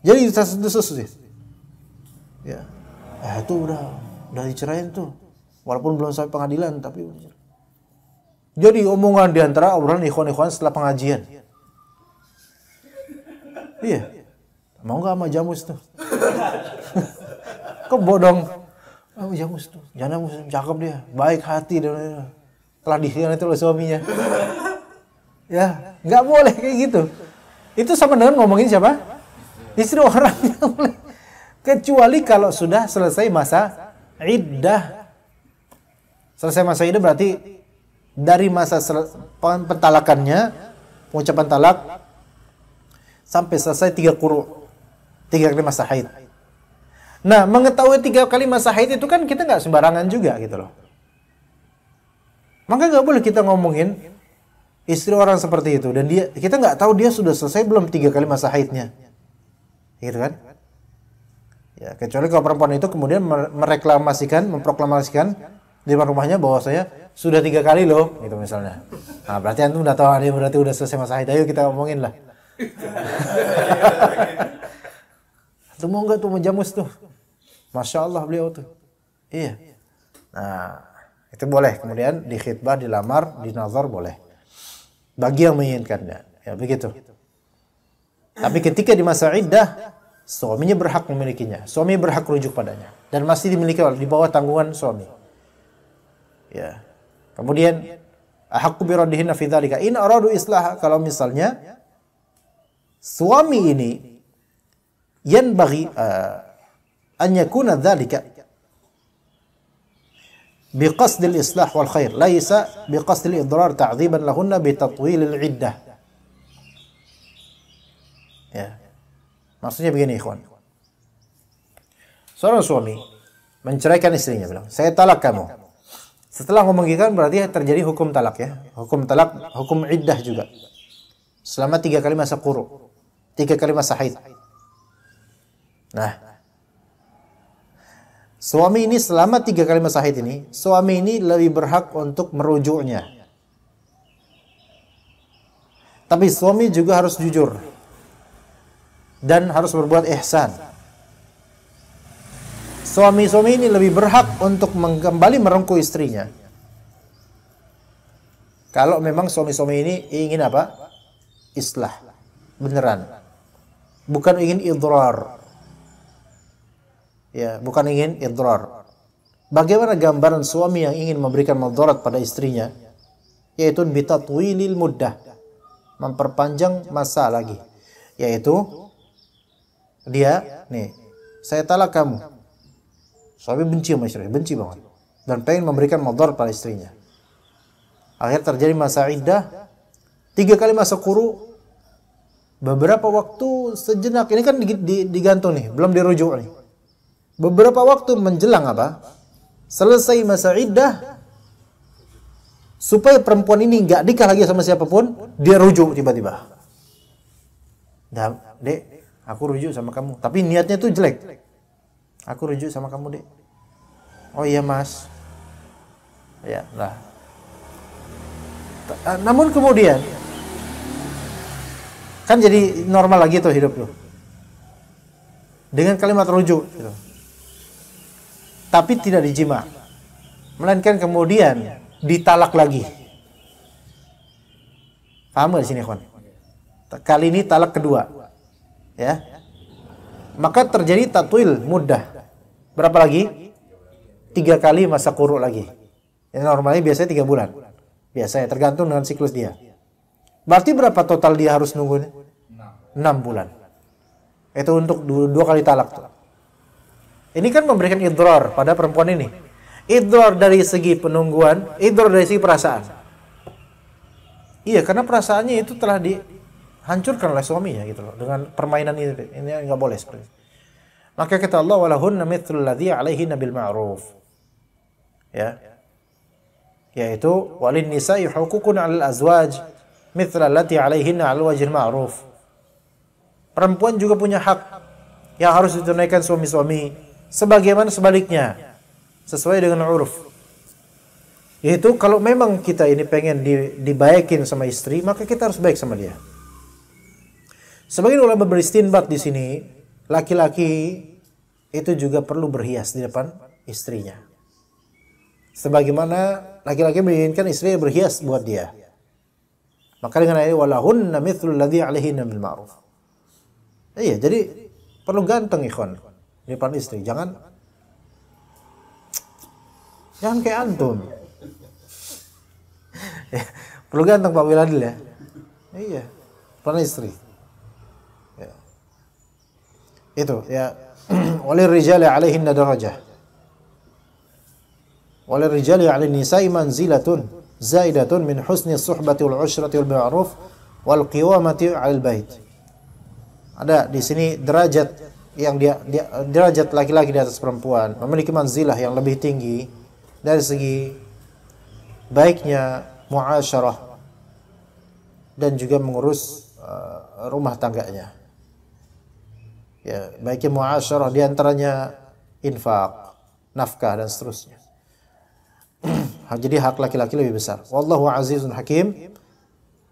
jadi sih, ya, itu udah dicerain tuh, walaupun belum sampai pengadilan tapi jadi omongan diantara obrolan ikhwan-ikhwan setelah pengajian. Iya, mau nggak sama Jamus tuh? Kok bodong? Oh Jamus tuh, jangan Muslim, cakep dia, baik hati dan telah dikhianati oleh suaminya. Ya, nggak boleh kayak gitu. Itu sama dengan ngomongin siapa? Istri orang. Kecuali kalau sudah selesai masa iddah. Selesai masa iddah berarti dari masa pentalakannya, pengucapan talak sampai selesai 3 quru, 3 kali masa haid. Nah, mengetahui 3 kali masa haid itu kan kita nggak sembarangan juga gitu loh. Maka nggak boleh kita ngomongin istri orang seperti itu dan kita nggak tahu dia sudah selesai belum 3 kali masa haidnya. Gitu kan? Ya, kecuali kalau perempuan itu kemudian memproklamasikan di rumahnya bahwa saya sudah 3 kali loh, gitu misalnya. Nah, berarti antum udah tahu dia berarti udah selesai masa haid. Ayo kita ngomongin lah. Tuh mau nggak tuh mau Jamus tuh? Masya Allah beliau tuh. Iya. Nah, itu boleh. Kemudian di khitbah, dilamar, dinazar boleh. Bagi yang menginginkannya. Ya begitu. Tapi ketika di masa iddah, suaminya berhak memilikinya. Suami berhak rujuk padanya. Dan masih dimiliki di bawah tanggungan suami. Ya. Kemudian, ahaqqu biraddihinna fi dzalika in aradu islah. Kalau misalnya suami ini yanbaghi an yakuna dzalika biqasdil islah wal khair, laisa biqasdil idrar ta'dhiban lahunna bitatwilil iddah. Ya. Maksudnya begini, ikhwan. Seorang suami menceraikan istrinya, bilang, "Saya talak kamu." Setelah ngomong gitu kan berarti terjadi hukum talak ya. Hukum talak, hukum iddah juga. Selama 3 kali masa quru, 3 kali masa haid. Nah, suami ini selama 3 kali masa haid ini, suami ini lebih berhak untuk merujuknya. Tapi suami juga harus jujur dan harus berbuat ihsan. Suami-suami ini lebih berhak untuk kembali merengkuh istrinya. Kalau memang suami-suami ini ingin apa? Islah. Beneran. Bukan ingin idrar. Ya, bukan ingin idrar. Bagaimana gambaran suami yang ingin memberikan mudarat pada istrinya? Yaitu bitatwilil muddah. Memperpanjang masa lagi. Yaitu dia, nih, saya talak kamu. Suami benci sama istrinya, benci banget. Dan pengen memberikan mudarat pada istrinya. Akhirnya terjadi masa iddah, 3 kali masa quru, beberapa waktu sejenak, ini kan digantung nih, belum dirujuk nih. Beberapa waktu menjelang apa? Selesai masa iddah, supaya perempuan ini nggak nikah lagi sama siapapun, dia rujuk tiba-tiba. Dek, Aku rujuk sama kamu. Tapi niatnya tuh jelek. Aku rujuk sama kamu, Dek. Oh iya, Mas. Ya, lah. Namun kemudian kan jadi normal lagi tuh hidup lu. Dengan kalimat rujuk gitu. Tapi tidak dijima. Melainkan kemudian ditalak lagi. Paham gak di sini, kawan? Kali ini talak kedua. Ya. Maka terjadi tatwil muddah. Berapa lagi? 3 kali masa quru lagi. Yang normalnya biasanya 3 bulan. Biasanya tergantung dengan siklus dia. Berarti berapa total dia harus nunggu? 6 bulan. Itu untuk 2 kali talak tuh. Ini kan memberikan idrar pada perempuan ini. Idrar dari segi penungguan, idrar dari segi perasaan. Iya, karena perasaannya itu telah dihancurkan oleh suaminya gitu loh. Dengan permainan ini enggak boleh seperti itu. Maka kata Allah, walahunna mithlul ladzi 'alaihinna bil ma'ruf. Ya. Yaitu walin nisa'i huququn 'alal azwaj mithla allati 'alaihinna 'alal wajhil ma'ruf. Perempuan juga punya hak yang harus ditunaikan suami-suami sebagaimana sebaliknya sesuai dengan uruf. Yaitu kalau memang kita ini pengen dibaikin sama istri, maka kita harus baik sama dia. Sebagian ulama beristinbat di sini, laki-laki itu juga perlu berhias di depan istrinya. Sebagaimana laki-laki menginginkan istri berhias buat dia. Maka dengan ayat walahunna mithlul ladzi 'alaihinna bil ma'ruf. Iya, jadi perlu ganteng ikhwan di depan istri. Jangan kayak antum. Ya, perlu ganteng Pak Wiladil ya. Iya, depan istri. Ya. Itu ya. Walir rijali 'alaihinna darajah. Walir rijali 'alin nisa'i manzilatun zaidatun min husni suhbati wal 'ushrati wal ma'ruf wal qiwamati 'alal bait. Ada di sini derajat yang derajat laki-laki di atas perempuan, memiliki manzilah yang lebih tinggi dari segi baiknya muasyarah dan juga mengurus rumah tangganya. Ya, baiknya muasyarah di antaranya infak, nafkah dan seterusnya. Jadi hak laki-laki lebih besar. Wallahu azizun hakim.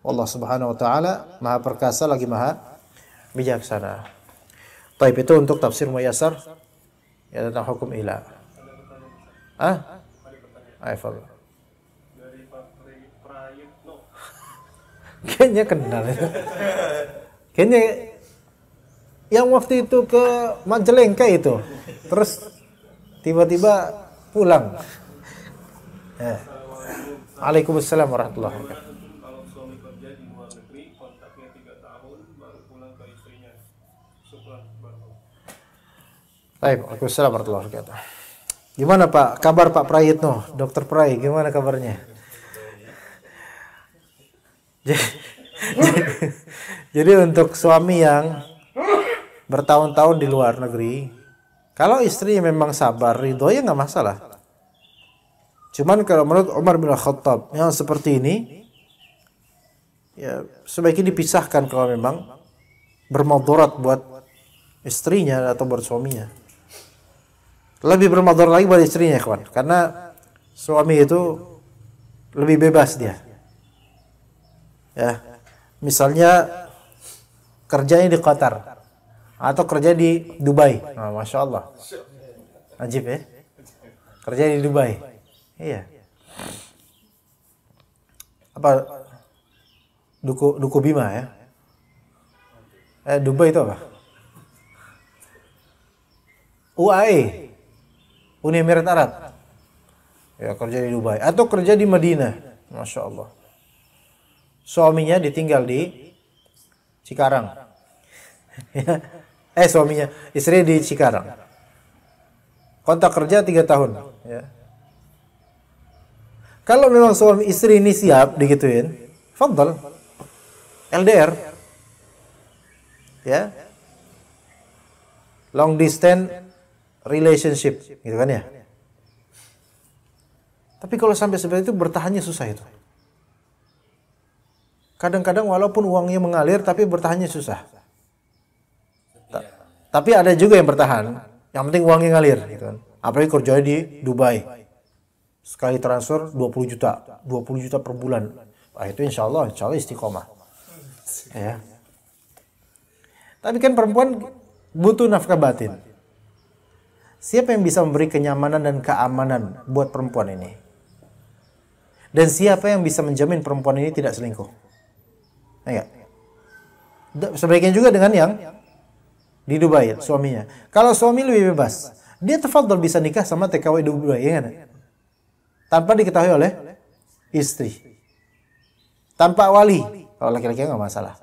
Allah Subhanahu wa taala Maha perkasa lagi Maha bijaksana. Taib itu untuk tafsir muyassar ya tentang hukum ilah. Aifal. Dari Prayitno. Kayaknya kenal. Kayaknya yang waktu itu ke Majalengka itu. Terus tiba-tiba pulang. Waalaikumsalam warahmatullahi wabarakatuh. Kalau suami kerja di luar negeri, kontaknya 3 tahun, baru pulang ke istrinya. Syukran. Baik, waalaikumsalam warahmatullahi wabarakatuh. Gimana Pak, kabar Pak Prayitno, Dokter Pray, gimana kabarnya? Jadi untuk suami yang bertahun-tahun di luar negeri, kalau istri memang sabar, ridho ya nggak masalah. Cuman kalau menurut Umar bin Khattab yang seperti ini, ya sebaiknya dipisahkan kalau memang bermudarat buat istrinya atau buat suaminya. Lebih bermudarat lagi buat istrinya, kawan, karena suami itu lebih bebas dia. Ya, misalnya kerjanya di Qatar atau kerja di Dubai, nah, masya Allah, ajib ya, kerja di Dubai. Iya. Apa Duku Bima ya? Dubai itu apa? UAE, Uni Emirat Arab. Ya, kerja di Dubai atau kerja di Madinah. Masya Allah. Suaminya ditinggal di Cikarang. Suaminya, istrinya di Cikarang. Kontrak kerja 3 tahun. Ya. Kalau memang suami istri ini siap digituin, fadhal. LDR. Ya. Long distance relationship, gitu kan ya. Tapi kalau sampai seperti itu bertahannya susah itu. Kadang-kadang walaupun uangnya mengalir tapi bertahannya susah. Tapi ada juga yang bertahan, yang penting uangnya ngalir gitu kan. Apalagi kerjanya di Dubai. Sekali transfer 20 juta, 20 juta per bulan. Itu insya Allah istiqomah. Ya. Tapi kan perempuan butuh nafkah batin. Siapa yang bisa memberi kenyamanan dan keamanan buat perempuan ini? Dan siapa yang bisa menjamin perempuan ini tidak selingkuh? Enggak. Sebaiknya juga dengan yang di Dubai, suaminya. Kalau suami lebih bebas, dia tafadhol bisa nikah sama TKW Dubai, ya kan? Tanpa diketahui oleh istri. Tanpa wali. Kalau laki-laki nggak masalah.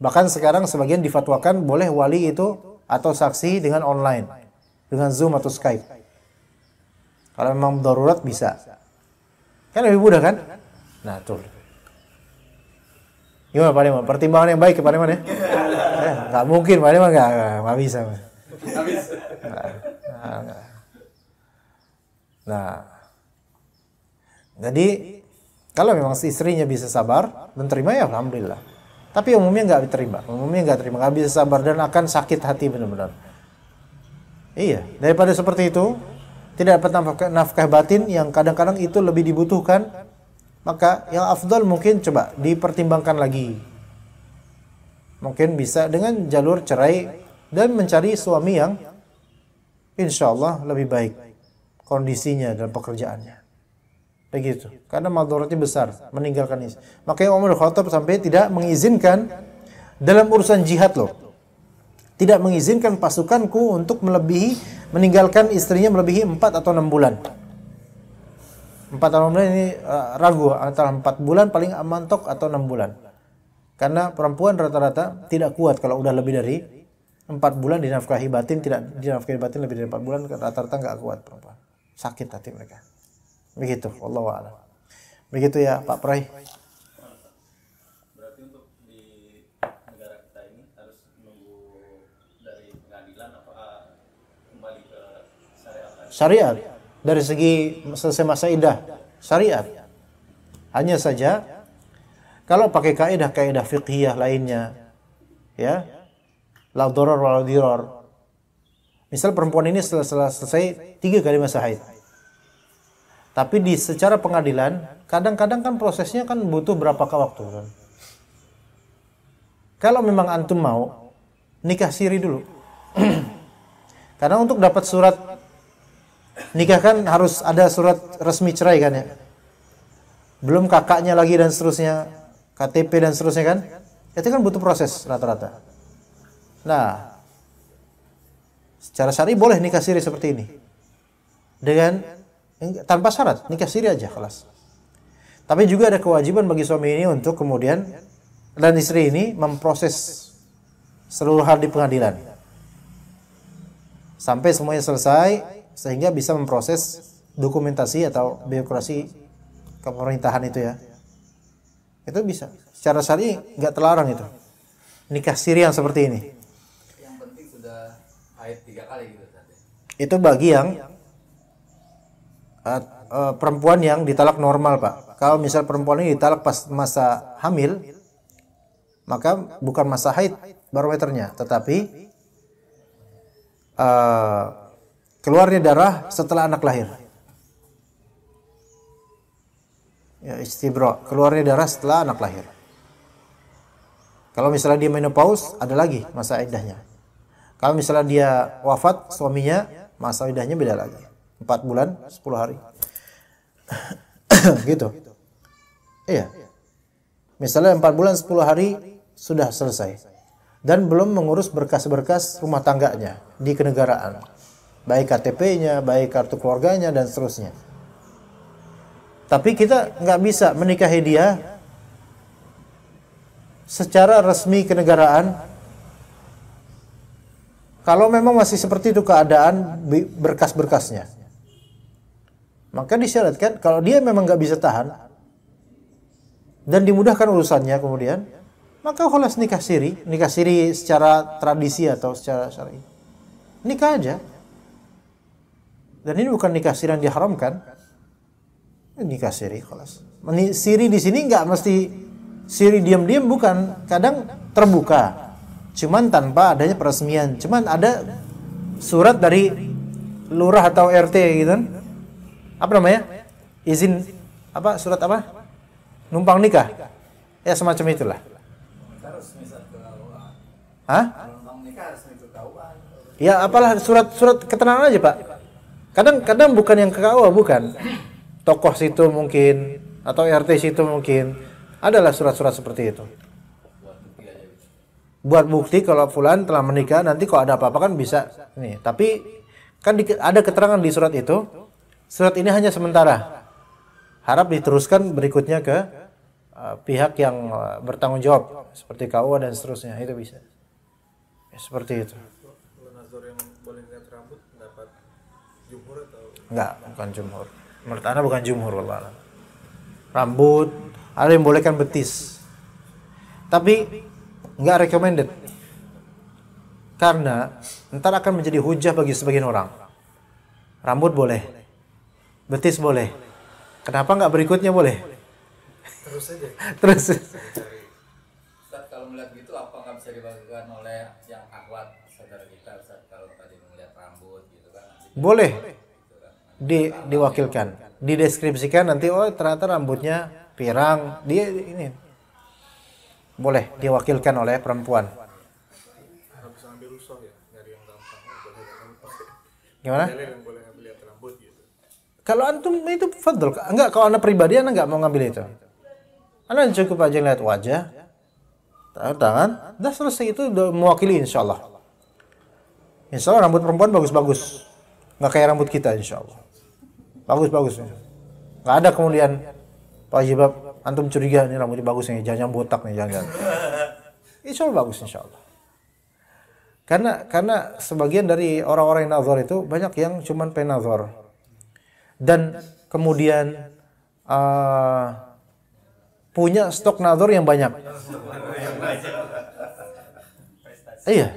Bahkan sekarang sebagian difatwakan boleh wali itu atau saksi dengan online. Dengan Zoom atau Skype. Kalau memang darurat bisa. Kan lebih mudah kan? Nah, tuh. Gimana Pak Deman? Pertimbangan yang baik ke Pak Deman ya? Nggak mungkin, Pak Deman nggak bisa. Nah, jadi kalau memang si istrinya bisa sabar dan terima ya alhamdulillah. Tapi umumnya nggak terima, nggak bisa sabar dan akan sakit hati benar-benar. Iya, daripada seperti itu tidak dapat nafkah batin yang kadang-kadang itu lebih dibutuhkan, maka yang afdal mungkin coba dipertimbangkan lagi. Mungkin bisa dengan jalur cerai dan mencari suami yang insya Allah lebih baik kondisinya dan pekerjaannya. Begitu. Karena madharatnya besar meninggalkan istri. Makanya Umar bin Khattab sampai tidak mengizinkan dalam urusan jihad loh. Tidak mengizinkan pasukanku untuk meninggalkan istrinya melebihi 4 atau 6 bulan. 4 atau 6 bulan ini ragu antara 4 bulan paling mantok atau 6 bulan. Karena perempuan rata-rata tidak kuat kalau udah lebih dari 4 bulan dinafkahi batin, tidak dinafkahi batin lebih dari 4 bulan rata-rata nggak kuat perempuan. Sakit hati mereka. Begitu, wallahu a'lam. Begitu ya Pak Prai. Berarti untuk di negara kita ini harus menunggu dari pengadilan apa kembali ke syariat? Syariat dari segi selesai masa iddah syariat. Hanya saja kalau pakai kaidah fiqhiyah lainnya, ya, la dharar wa la dirar. Misal perempuan ini selesai 3 kali masa haid. Tapi secara pengadilan, kadang-kadang kan prosesnya kan butuh berapa waktu kan. Kalau memang antum mau, nikah siri dulu. Karena untuk dapat surat nikah kan harus ada surat resmi cerai kan ya. Belum kakaknya lagi dan seterusnya, KTP dan seterusnya kan. Itu kan butuh proses rata-rata. Nah, secara syar'i boleh nikah siri seperti ini. Tanpa syarat, nikah siri aja kelas. Tapi juga ada kewajiban bagi suami ini untuk kemudian dan istri ini memproses seluruh hal di pengadilan. Sampai semuanya selesai sehingga bisa memproses dokumentasi atau birokrasi kepemerintahan itu ya. Itu bisa. Secara syar'i nggak terlarang itu. Nikah siri yang seperti ini. Yang penting sudah haid 3 kali gitu tadi. Itu bagi yang perempuan yang ditalak normal Pak. Kalau misal perempuan ini ditalak pas masa hamil, maka bukan masa haid barometernya, tetapi keluarnya darah setelah anak lahir. Ya, istibra, keluarnya darah setelah anak lahir. Kalau misalnya dia menopause, ada lagi masa iddahnya. Kalau misalnya dia wafat suaminya, masa iddahnya beda lagi. 4 bulan, 10 hari. Gitu. Iya. Misalnya 4 bulan, 10 hari sudah selesai. Dan belum mengurus berkas-berkas rumah tangganya di kenegaraan. Baik KTP-nya, baik kartu keluarganya, dan seterusnya. Tapi kita nggak bisa menikahi dia secara resmi kenegaraan kalau memang masih seperti itu keadaan berkas-berkasnya. Maka disyaratkan kalau dia memang nggak bisa tahan dan dimudahkan urusannya kemudian, maka khalas nikah siri secara tradisi atau secara syar'i. Nikah aja. Dan ini bukan nikah siri yang diharamkan. Nikah siri khalas. Siri di sini nggak mesti siri diam-diam, bukan. Kadang terbuka. cuman tanpa adanya peresmian. Cuman ada surat dari lurah atau RT gitu kan. Apa namanya? Izin apa? Surat apa? Numpang nikah. Ya semacam itulah. Harus misal ke KUA. Hah? Kalau nikah harus ke KUA. Ya apalah surat keterangan aja, Pak. Kadang bukan yang ke KUA, bukan. Tokoh situ mungkin atau RT situ mungkin. Adalah surat-surat seperti itu. Buat bukti kalau fulan telah menikah, nanti kalau ada apa-apa kan bisa nih. Tapi kan ada keterangan di surat itu. Surat ini hanya sementara. Harap diteruskan berikutnya ke pihak yang bertanggung jawab seperti KUA dan seterusnya. Itu bisa. Ya, seperti itu. Kalau nazar yang boleh lihat rambut dapat jumhur atau Enggak, bukan jumhur. Menurut Anda bukan jumhur, wallah. Rambut, ada yang bolehkan betis. Tapi enggak recommended. Karena ntar akan menjadi hujah bagi sebagian orang. Rambut boleh. Betis boleh. Kenapa enggak berikutnya boleh? terus aja? Terus. Ustaz, kalau melihat gitu apa nggak bisa dibagikan oleh yang akhwat saudara kita, Ustaz, kalau tadi melihat rambut gitu kan? Boleh. Diwakilkan. Dideskripsikan nanti, oh ternyata rambutnya pirang. Dia ini. Boleh diwakilkan oleh perempuan. Harus ambil rusuh ya, nyari yang gampang. Boleh rambut. Gimana? Boleh yang boleh ngambil lihat rambut gitu. Kalau antum itu fadl. Enggak, kalau anda pribadi anda enggak mau ngambil itu. Anda cukup aja lihat wajah, tangan, dah selesai, itu udah mewakili insyaallah. Insyaallah rambut perempuan bagus-bagus. Enggak kayak rambut kita insyaallah. Bagus-bagus. Enggak ada kemudian Pak Jibab antum curiga nih rambutnya bagus nih, jangan botak nih, jangan. Insyaallah bagus insyaallah. Karena sebagian dari orang-orang yang nazar itu banyak yang cuman pengen nazar. Dan kemudian punya stok nazar yang banyak. Iya.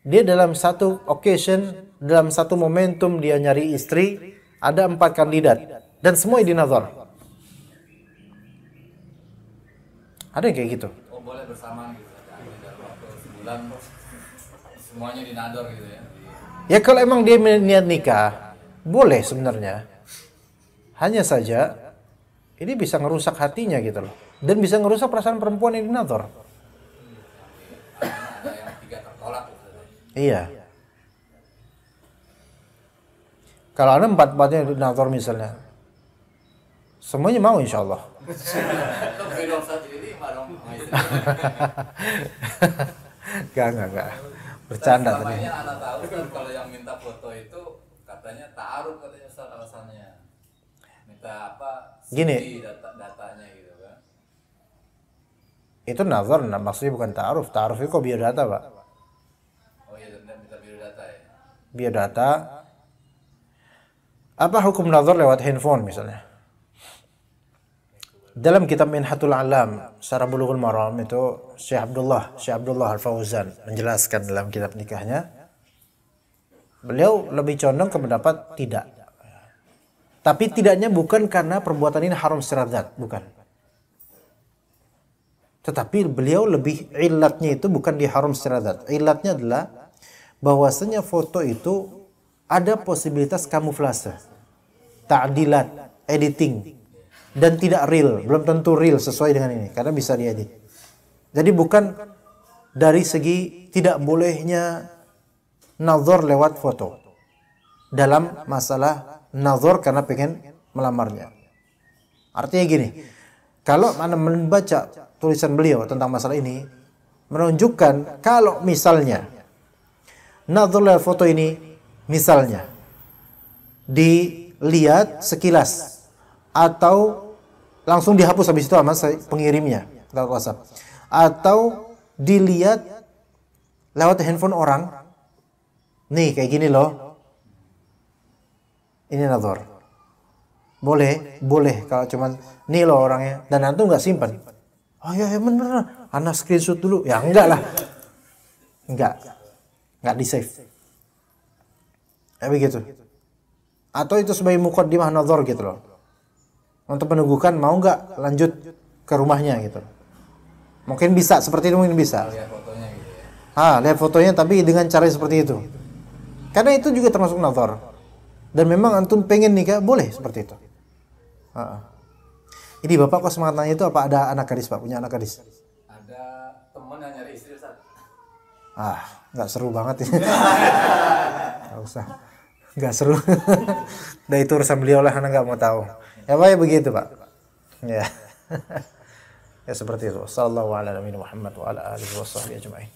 Dia dalam satu occasion, dalam satu momentum dia nyari istri, ada 4 kandidat dan semua dinazar. Ada yang kayak gitu. Oh, boleh bersamaan gitu, dalam waktu sebulan semuanya dinador gitu ya? Ya kalau emang dia niat nikah, boleh sebenarnya. Hanya saja ini bisa ngerusak hatinya gitu loh. Dan bisa ngerusak perasaan perempuan yang dinazar. Ada yang 3 tertolak gitu. Iya. Kalau ada 4-4-nya dinazar misalnya, semuanya mau insyaallah. Itu beda Ustaz, jadi dong. Enggak. Bercanda Selama tadi. ini anak tahu kan kalau yang minta foto itu katanya ta'aruf katanya Ustaz alasannya. Minta apa? Gini. Datanya gitu kan. Itu nazar, maksudnya bukan ta'aruf. Ta'aruf itu kok biodata, Pak. Oh iya, minta biodata ya. Biodata. Apa hukum nazar lewat handphone misalnya? Dalam kitab Minhatul Alam, Syarah Bulughul Maram itu Syekh Abdullah Al-Fauzan menjelaskan dalam kitab nikahnya. Beliau lebih condong ke pendapat tidak. Tapi tidaknya bukan karena perbuatan ini haram secara zat, bukan. Tetapi beliau lebih ilatnya itu bukan di haram secara zat. Ilatnya adalah bahwasanya foto itu ada posibilitas kamuflase, ta'dilat, editing, dan tidak real, belum tentu real sesuai dengan ini, karena bisa diedit. Jadi bukan dari segi tidak bolehnya nazar lewat foto dalam masalah nazar karena pengen melamarnya. Artinya gini, kalau Anda membaca tulisan beliau tentang masalah ini, menunjukkan kalau misalnya nazar lewat foto ini, misalnya dilihat sekilas atau langsung dihapus habis itu sama pengirimnya lewat WhatsApp, atau dilihat lewat handphone orang, nih kayak gini loh, ini nazar. Boleh kalau cuman nih loh orangnya, dan antum nggak simpan. Oh ya bener, anak screenshot dulu. Ya enggak lah, enggak di save. Begitu. Atau itu sebagai muqaddimah nazar gitu loh, untuk meneguhkan mau nggak lanjut ke rumahnya gitu. Mungkin bisa seperti itu, mungkin bisa. Lihat fotonya gitu ya. Lihat fotonya tapi dengan cara seperti itu. Karena itu juga termasuk nazar. Dan memang antum pengen nikah, boleh seperti itu. Ini bapak kok semangat nanya itu apa ada anak gadis pak? Punya anak gadis? Ada teman yang nyari istri Ustaz. Nggak seru banget ya. Nggak usah. Nggak seru. Nah itu urusan beliau lah, karena nggak mau tahu. Ya pak ya begitu pak. Ya. Ya seperti itu. Sallallahu ala nabiyina Muhammad wa ala alihi wa sahbihi ajma'in.